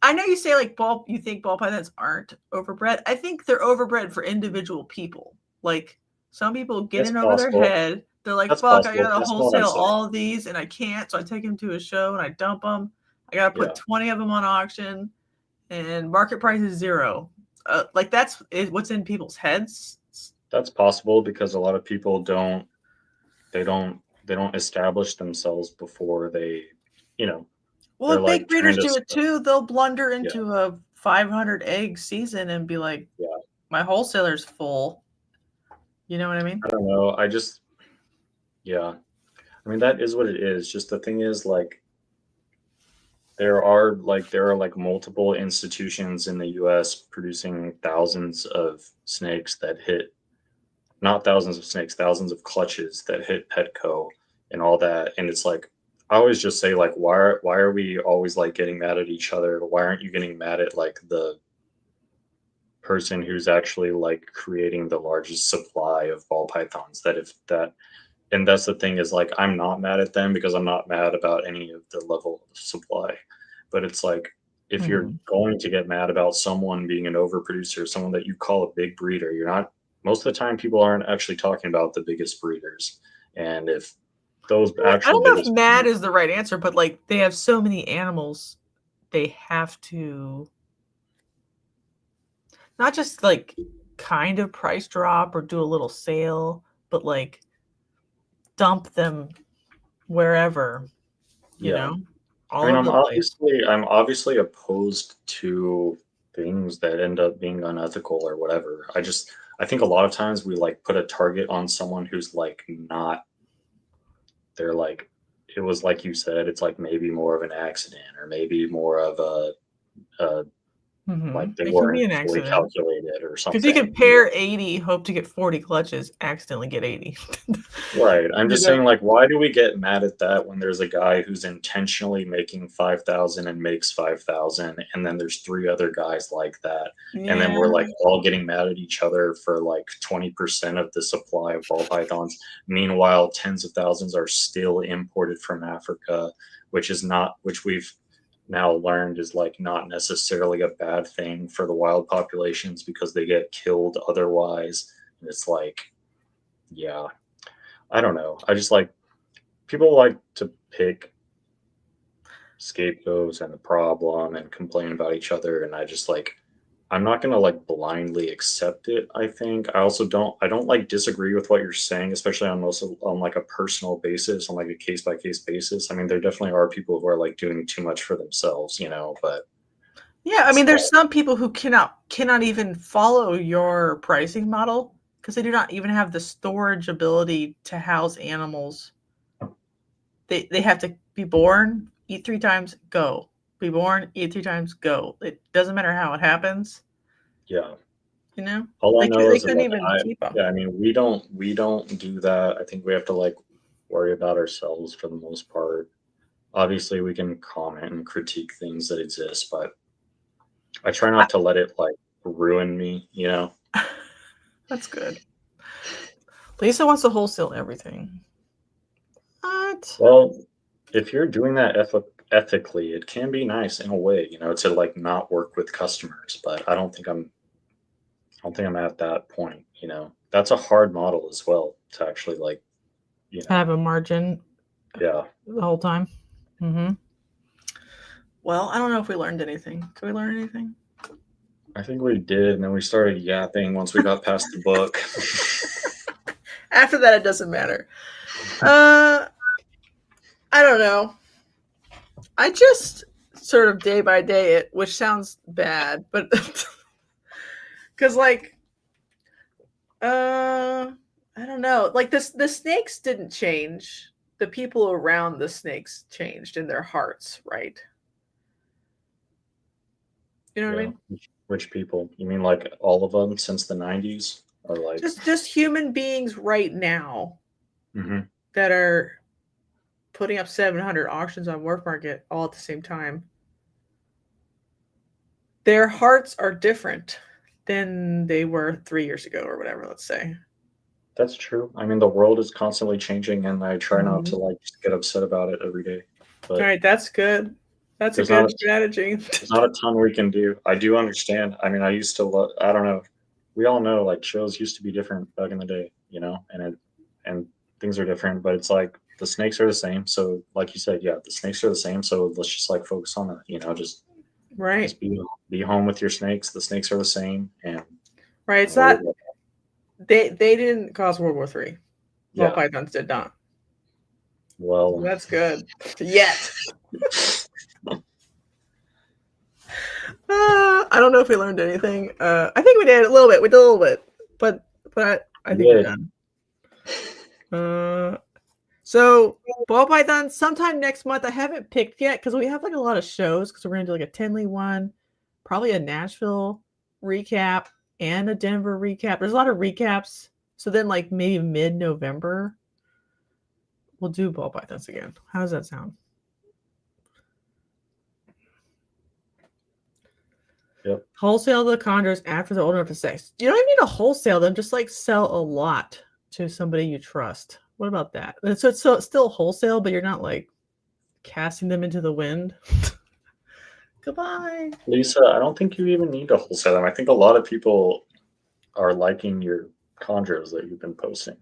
I know you say you think ball pythons aren't overbred. I think they're overbred for individual people. Like some people get in over their head. They're like, fuck, I gotta wholesale all of these, and I can't, so I take them to a show and I dump them. I gotta put 20 of them on auction, and market price is $0. That's what's in people's heads. That's possible because a lot of people don't establish themselves before they, Well, if big breeders do it too, they'll blunder into a 500 egg season and be like, my wholesaler's full. You know what I mean? I don't know. I mean, that is what it is. Just the thing is, like, there are multiple institutions in the U.S. producing thousands of snakes that hit, not thousands of snakes, thousands of clutches that hit Petco and all that. And it's like, I always just say, like, why are we always like getting mad at each other? Why aren't you getting mad at like the person who's actually like creating the largest supply of ball pythons? And that's the thing, is like, I'm not mad at them because I'm not mad about any of the level of supply. But it's like, if you're going to get mad about someone being an overproducer, someone that you call a big breeder, you're not, most of the time people aren't actually talking about the biggest breeders. And if those actual, I don't know if mad is the right answer, but like, they have so many animals, they have to not just like kind of price drop or do a little sale, but like dump them wherever, you know, all I mean, over the place. I'm obviously opposed to things that end up being unethical or whatever. I think a lot of times we like put a target on someone who's like not, they're like, it was like you said, it's like maybe more of an accident, or maybe more of a like they It can weren't be an fully accident. calculated or something. Because you can pair 80, hope to get 40 clutches, accidentally get 80. Right. I'm just saying, like, why do we get mad at that when there's a guy who's intentionally making 5,000 and makes 5,000, and then there's three other guys like that, and then we're like all getting mad at each other for like 20% of the supply of ball pythons. Meanwhile, tens of thousands are still imported from Africa, which we've now learned is like not necessarily a bad thing for the wild populations because they get killed otherwise. And it's like, yeah, I don't know. I just like, people like to pick scapegoats and the problem and complain about each other. And I just like, I'm not going to like blindly accept it. I think I don't like disagree with what you're saying, especially on like a personal basis, on like a case by case basis. I mean, there definitely are people who are like doing too much for themselves, but yeah, I mean, there's some people who cannot even follow your pricing model because they do not even have the storage ability to house animals. They have to be born, eat 3 times, go. Be born, eat 3 times, go. It doesn't matter how it happens. Yeah. All I know is they couldn't even keep them. Yeah, I mean, we don't do that. I think we have to like worry about ourselves for the most part. Obviously, we can comment and critique things that exist, but I try not to let it like ruin me, That's good. Lisa wants to wholesale everything. What? Well, if you're doing that ethically, it can be nice in a way, to like not work with customers. But I don't think I'm at that point. That's a hard model as well to actually like, have a margin. Yeah. The whole time. Well, I don't know if we learned anything. Did we learn anything? I think we did, and then we started yapping once we got past the book. After that, it doesn't matter. I don't know. I just sort of day by day it, which sounds bad, but because like, I don't know. Like the snakes didn't change. The people around the snakes changed in their hearts, right? You know what I mean? Which people? You mean like all of them since the 90s? Or like just human beings right now that are putting up 700 auctions on Wharf Market all at the same time. Their hearts are different than they were 3 years ago or whatever, let's say. That's true. I mean, the world is constantly changing, and I try not to like just get upset about it every day. But all right, that's good. That's a good strategy. There's not a ton we can do. I do understand. I mean, I used to I don't know. We all know like shows used to be different back in the day, and things are different, but it's like the snakes are the same. So like you said, yeah, the snakes are the same. So let's just like focus on that, just be home with your snakes. The snakes are the same. And right. It's not, they didn't cause World War III. Yeah. Ball pythons did not. Well, that's good. Yet. I don't know if we learned anything. I think we did a little bit. We did a little bit, but I think we're done. So ball python sometime next month. I haven't picked yet because we have like a lot of shows because we're gonna do like a Tinley one, probably a Nashville recap and a Denver recap. There's a lot of recaps. So then like maybe mid-November, we'll do ball pythons again. How does that sound? Yep. Wholesale the chondros after they're old enough to sex. You don't even need to wholesale them. Just like sell a lot to somebody you trust. What about that? And so it's still wholesale, but you're not like casting them into the wind. Goodbye. Lisa, I don't think you even need to wholesale them. I think a lot of people are liking your chondros that you've been posting.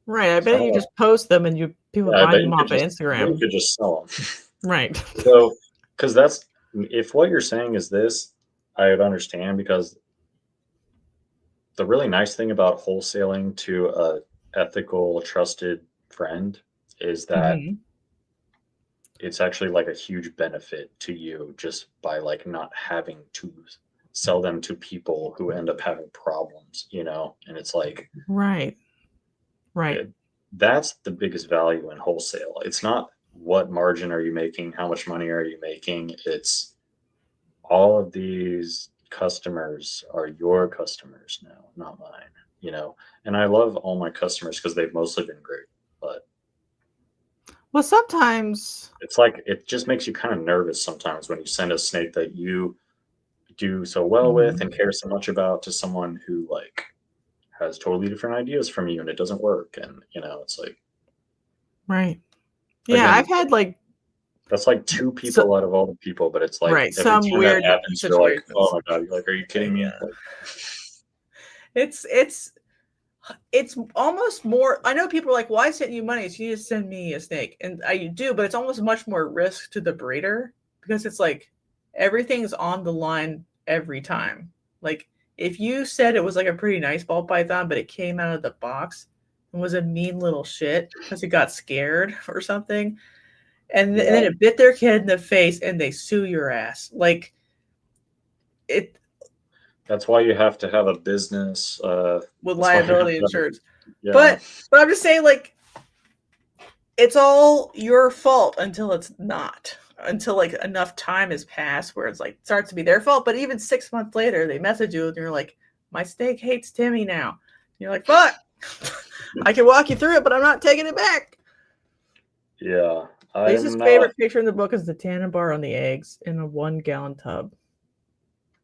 Right. I bet you just post them and people buy them off of Instagram. You could just sell them. Right. So, because if what you're saying is this, I would understand, because the really nice thing about wholesaling to a ethical, trusted friend is that it's actually like a huge benefit to you just by like not having to sell them to people who end up having problems, and it's like, right. That's the biggest value in wholesale. It's not what margin are you making, how much money are you making. It's all of these customers are your customers now, not mine, and I love all my customers because they've mostly been great, but well, sometimes it's like, it just makes you kind of nervous sometimes when you send a snake that you do so well with and care so much about to someone who like has totally different ideas from you and it doesn't work, and it's like, right. Yeah, again, I've had like, that's like two people out of all the people, but it's like right, every some time weird that happens, you're like, oh my god, you're like, are you kidding me? Yeah. It's almost more. I know people are like, "Well, I sent you money, so you just send me a snake," and I do, but it's almost much more risk to the breeder because it's like everything's on the line every time. Like if you said it was like a pretty nice ball python, but it came out of the box and was a mean little shit because it got scared or something, and then it bit their kid in the face, and they sue your ass. Like it. That's why you have to have a business with liability insurance. Yeah. But I'm just saying, like, it's all your fault until it's not. Until like enough time has passed where it's like it starts to be their fault. But even 6 months later, they message you and you're like, "My snake hates Timmy now." And you're like, "Fuck, I can walk you through it, but I'm not taking it back." Yeah. Lisa's favorite picture in the book is the tannin bar on the eggs in a 1 gallon tub.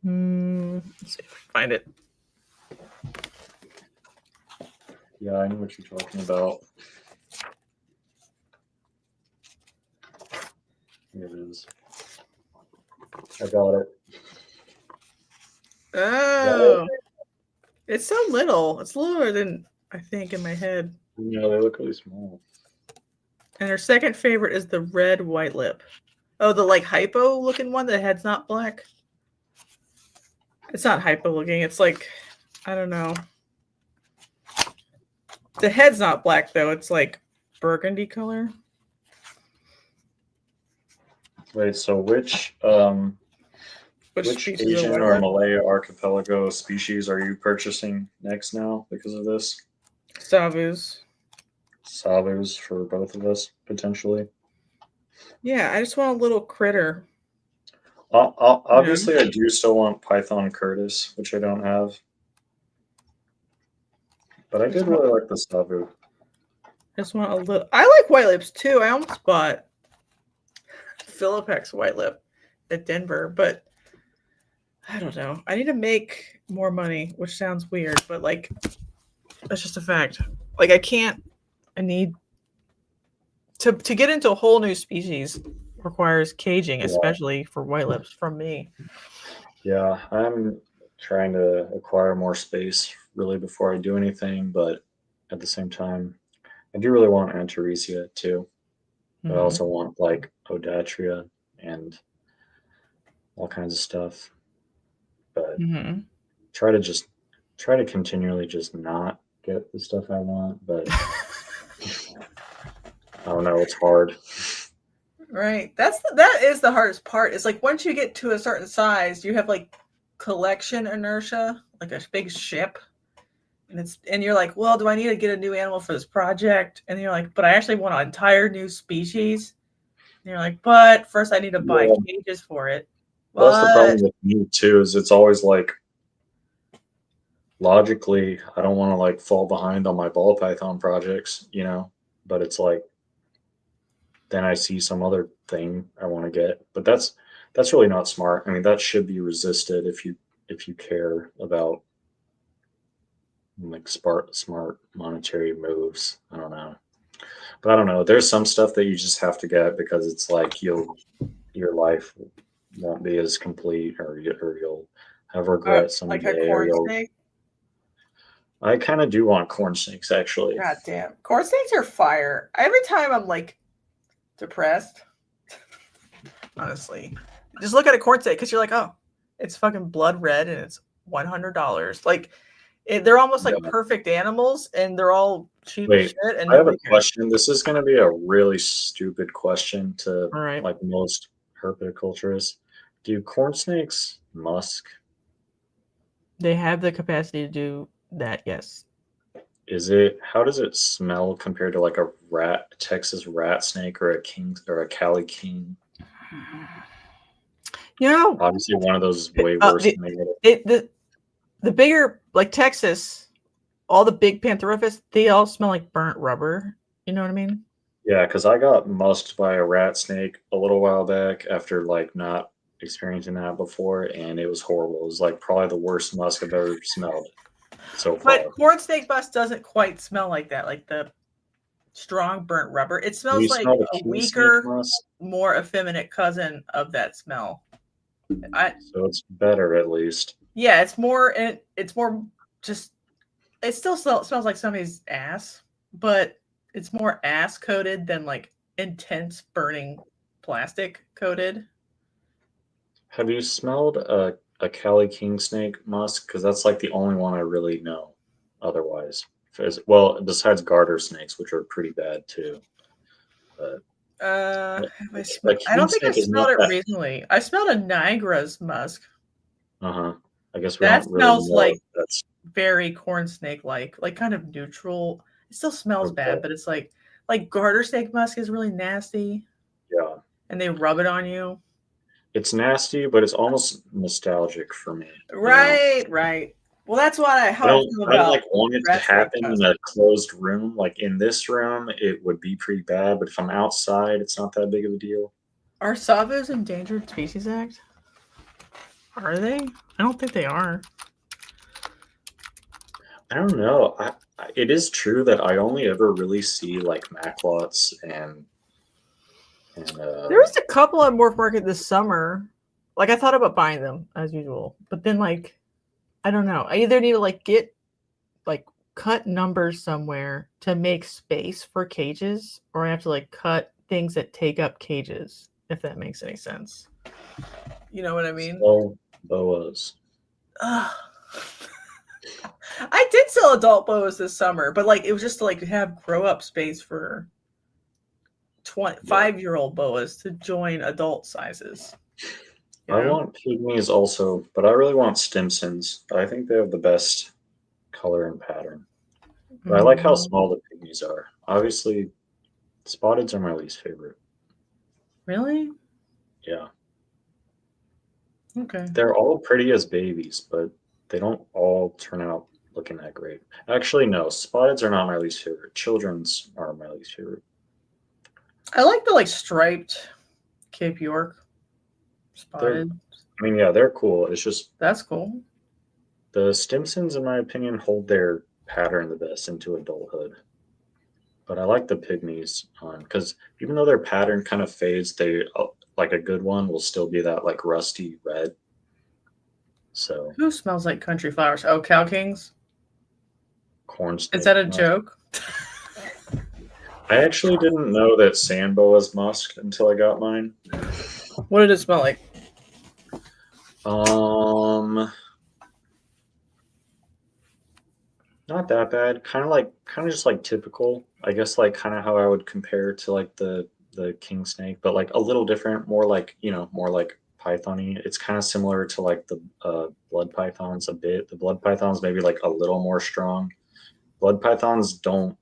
Let's see if I can find it. Yeah, I know what you're talking about. Here it is. I got it. Oh, it's so little. It's littler than I think in my head. Yeah, they look really small. And her second favorite is the red white lip. Oh, the like hypo looking one. The head's not black. It's not hypo looking. It's like, I don't know. The head's not black though. It's like burgundy color. Wait, so which Asian or Malay archipelago species are you purchasing next now because of this? Savus. Savus for both of us, potentially. Yeah, I just want a little critter. Obviously, I do still want Python Curtis, which I don't have. But I did really like the Savu. I just want a little. I like white lips too. I almost bought Philippex white lip at Denver, but I don't know. I need to make more money, which sounds weird, but like that's just a fact. Like I need to get into a whole new species requires caging, especially for white lips from me. Yeah, I'm trying to acquire more space really before I do anything, but at the same time, I do really want Antaresia too. But I also want like Odatria and all kinds of stuff. But try to continually just not get the stuff I want, but I don't know, it's hard. Right. That is the hardest part. It's like once you get to a certain size, you have like collection inertia, like a big ship. and you're like, well, do I need to get a new animal for this project? And you're like, but I actually want an entire new species. And you're like, but first I need to buy cages for it. Well, that's the problem with me too, is it's always like, logically, I don't want to like fall behind on my ball python projects, you know, but it's like, then I see some other thing I want to get, but that's really not smart. I mean, that should be resisted if you care about like smart monetary moves. I don't know, but I don't know. There's some stuff that you just have to get because it's like your life won't be as complete, or you'll have regret someday. Like a corn snake. I kind of do want corn snakes, actually. God damn, corn snakes are fire. Every time I'm like depressed, honestly, just look at a corn snake because you're like, oh, it's fucking blood red and it's $100. Like, they're almost like perfect animals, and they're all cheap as shit. And I have a question. This is going to be a really stupid question to like most herpetoculturists. Do corn snakes musk? They have the capacity to do that, yes. How does it smell compared to like a Texas rat snake or a Cali king? You know, obviously one of those is way worse than the bigger, like Texas, all the big Pantherophis, they all smell like burnt rubber. You know what I mean? Yeah, because I got musked by a rat snake a little while back after like not experiencing that before, and it was horrible. It was like probably the worst musk I've ever smelled so far. But corn snake musk doesn't quite smell like that, like the strong burnt rubber. It smells like a weaker, more effeminate cousin of that smell. So it's better, at least. Yeah, it's more just, it still smells like somebody's ass, but it's more ass coated than like intense burning plastic coated. Have you smelled a Cali king snake musk? Because that's like the only one I really know otherwise. Well, besides garter snakes, which are pretty bad too. But I don't think I smelled it recently. I smelled a Niagara's musk. I guess that smells like that's very corn snake like kind of neutral. It still smells bad, but it's like garter snake musk is really nasty. Yeah, and they rub it on you. It's nasty, but it's almost nostalgic for me. Right. Well, that's what I don't like want it to happen in a closed room. Like in this room, it would be pretty bad, but if I'm outside, it's not that big of a deal. Are Savos Endangered Species Act? Are they? I don't think they are. I don't know. It is true that I only ever really see like Maclots and there was a couple at Morph Market this summer. Like I thought about buying them as usual, but then like I don't know. I either need to like get like cut numbers somewhere to make space for cages, or I have to like cut things that take up cages, if that makes any sense. You know what I mean? Oh, boas. I did sell adult boas this summer, but like it was just to like have grow up space for 5-year-old boas to join adult sizes. I want pygmies also, but I really want Stimsons. I think they have the best color and pattern. But I like how small the pygmies are. Obviously, spotteds are my least favorite. Really? Yeah. Okay. They're all pretty as babies, but they don't all turn out looking that great. Actually, no. Spotteds are not my least favorite. Children's are my least favorite. I like the like striped Cape York spotted. They're cool. It's just that's cool. The Stimsons, in my opinion, hold their pattern the best into adulthood. But I like the pygmies because even though their pattern kind of fades, they like a good one will still be that like rusty red. So who smells like country flowers? Oh, Cow Kings. Corn snake. Is that a joke? I actually didn't know that sand boas musked until I got mine. What did it smell like? Not that bad. Kind of just like typical. I guess like kind of how I would compare to like the king snake, but like a little different, more like python-y. It's kind of similar to like the blood pythons a bit. The blood pythons maybe like a little more strong, blood pythons don't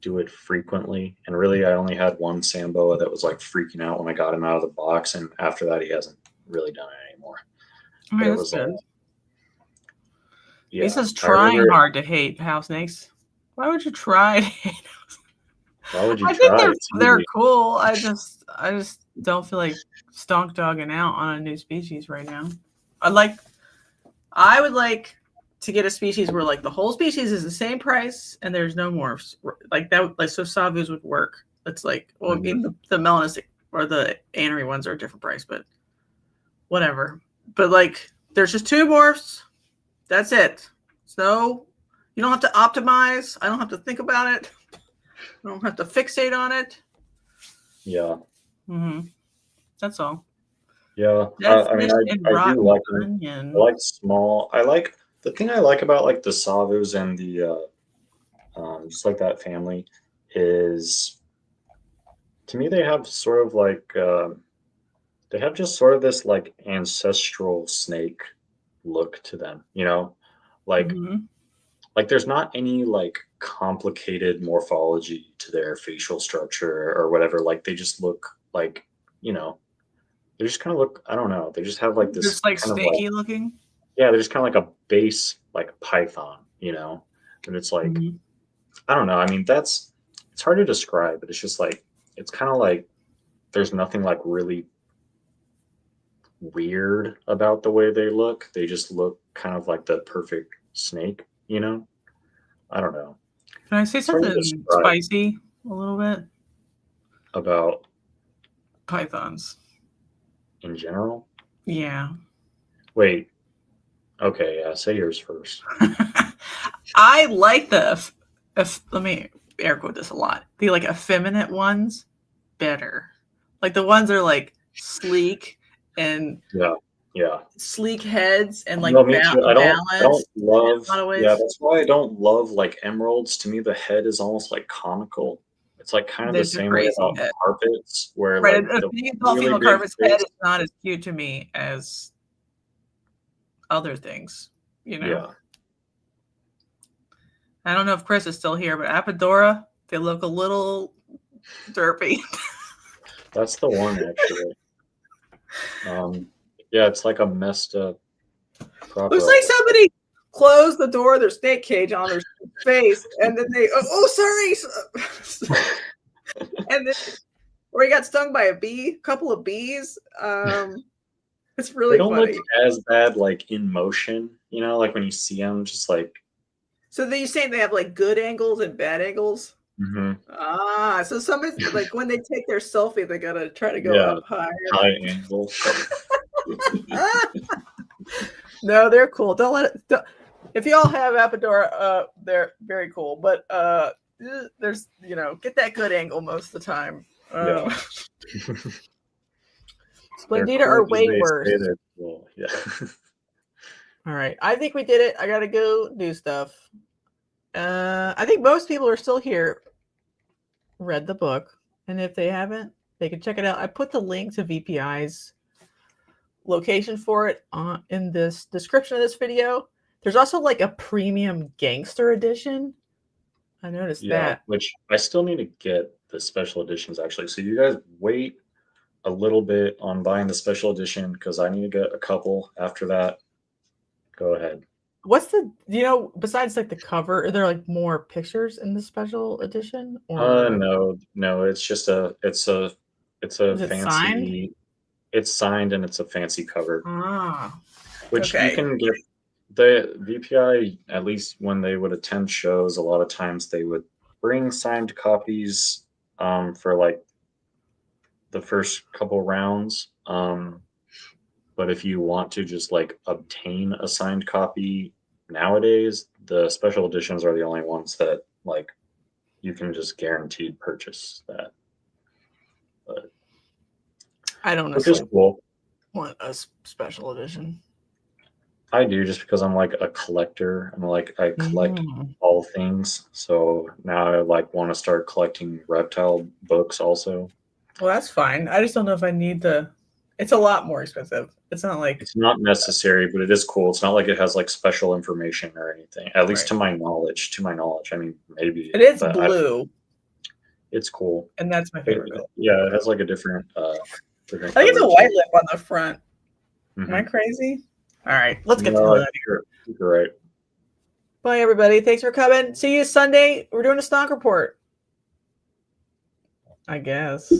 do it frequently, and really I only had one Samboa that was like freaking out when I got him out of the box, and after that he hasn't really done it anymore. I mean, But it that's was good. yeah, He says I trying remember- hard to hate house snakes. Why would you try to hate? Why would you I think try? they're cool. I just don't feel like stonk dogging out on a new species right now. I would like to get a species where like the whole species is the same price and there's no morphs. Like that, like so Savus would work. It's like, well, I mean, the melanistic or the anery ones are a different price, but whatever. But like there's just 2 morphs. That's it. So you don't have to optimize. I don't have to think about it. I don't have to fixate on it. Yeah. That's all. Yeah. I mean, I do like them. I like small. I like the thing I like about like the Savus and the just like that family is, to me, they have sort of like they have just sort of this like ancestral snake look to them, you know, like like there's not any like complicated morphology to their facial structure or whatever. Like they just look like, you know, they just kind of look, I don't know, they just have like this just like kind snaky of like, looking. yeah, they're just kind of like a base like python, you know, and it's like I don't know, I mean, it's hard to describe, but it's just like it's kind of like there's nothing like really weird about the way they look. They just look kind of like the perfect snake, you know. I don't know. Can I say something spicy a little bit about pythons in general? Yeah. Wait. Okay, yeah, say yours first. I like let me air quote this a lot. The like effeminate ones better. Like the ones that are like sleek and sleek heads and like balanced. I don't love. Yeah, that's why I don't love like emeralds. To me, the head is almost like comical. It's like kind of the same way about carpets, where like the female carpet's head is not as cute to me as other things. You know. Yeah. I don't know if Chris is still here, but Apodora, they look a little derpy. That's the one, actually. Yeah, it's like a messed up. Looks like somebody closed the door of their snake cage on their face, and then they, sorry. And then, or he got stung by a couple of bees. It's really they don't funny. look as bad like in motion, you know, like when you see them, just like. So then you're saying they have like good angles and bad angles? So somebody's like when they take their selfie, they gotta try to go up higher. High angle. No, they're cool. Don't let it. If y'all have Apodora, they're very cool. But there's get that good angle most of the time. Splendida cool are way worse. Cool. Yeah. All right, I think we did it. I gotta go do stuff. I think most people are still here. Read the book, and if they haven't, they can check it out. I put the link to VPI's location for it in this description of this video. There's also like a premium gangster edition. I noticed that. Which I still need to get the special editions actually. So you guys wait a little bit on buying the special edition because I need to get a couple after that. Go ahead. What's besides like the cover, are there like more pictures in the special edition? Or no, it's just it's a fancy. Signed? It's signed and it's a fancy cover. Which okay. You can get the VPI, at least when they would attend shows, a lot of times they would bring signed copies for like the first couple rounds. But if you want to just like obtain a signed copy nowadays, the special editions are the only ones that like you can just guaranteed purchase that. But I don't know. Which is cool. Want a special edition? I do, just because I'm like a collector. I collect all things. So now I like want to start collecting reptile books also. Well, that's fine. I just don't know if I need the It's a lot more expensive. It's not like It's not necessary, but it is cool. It's not like it has like special information or anything. At least Right. to my knowledge. I mean, maybe it is but blue, it's cool. and that's my favorite color. Yeah, it has like a different. Different I think it's a color, white too. lip on the front. Mhm. Am I crazy? All right, let's get No, to I that. think you're right. Bye, everybody. Thanks for coming. See you Sunday. We're doing a stock report. I guess.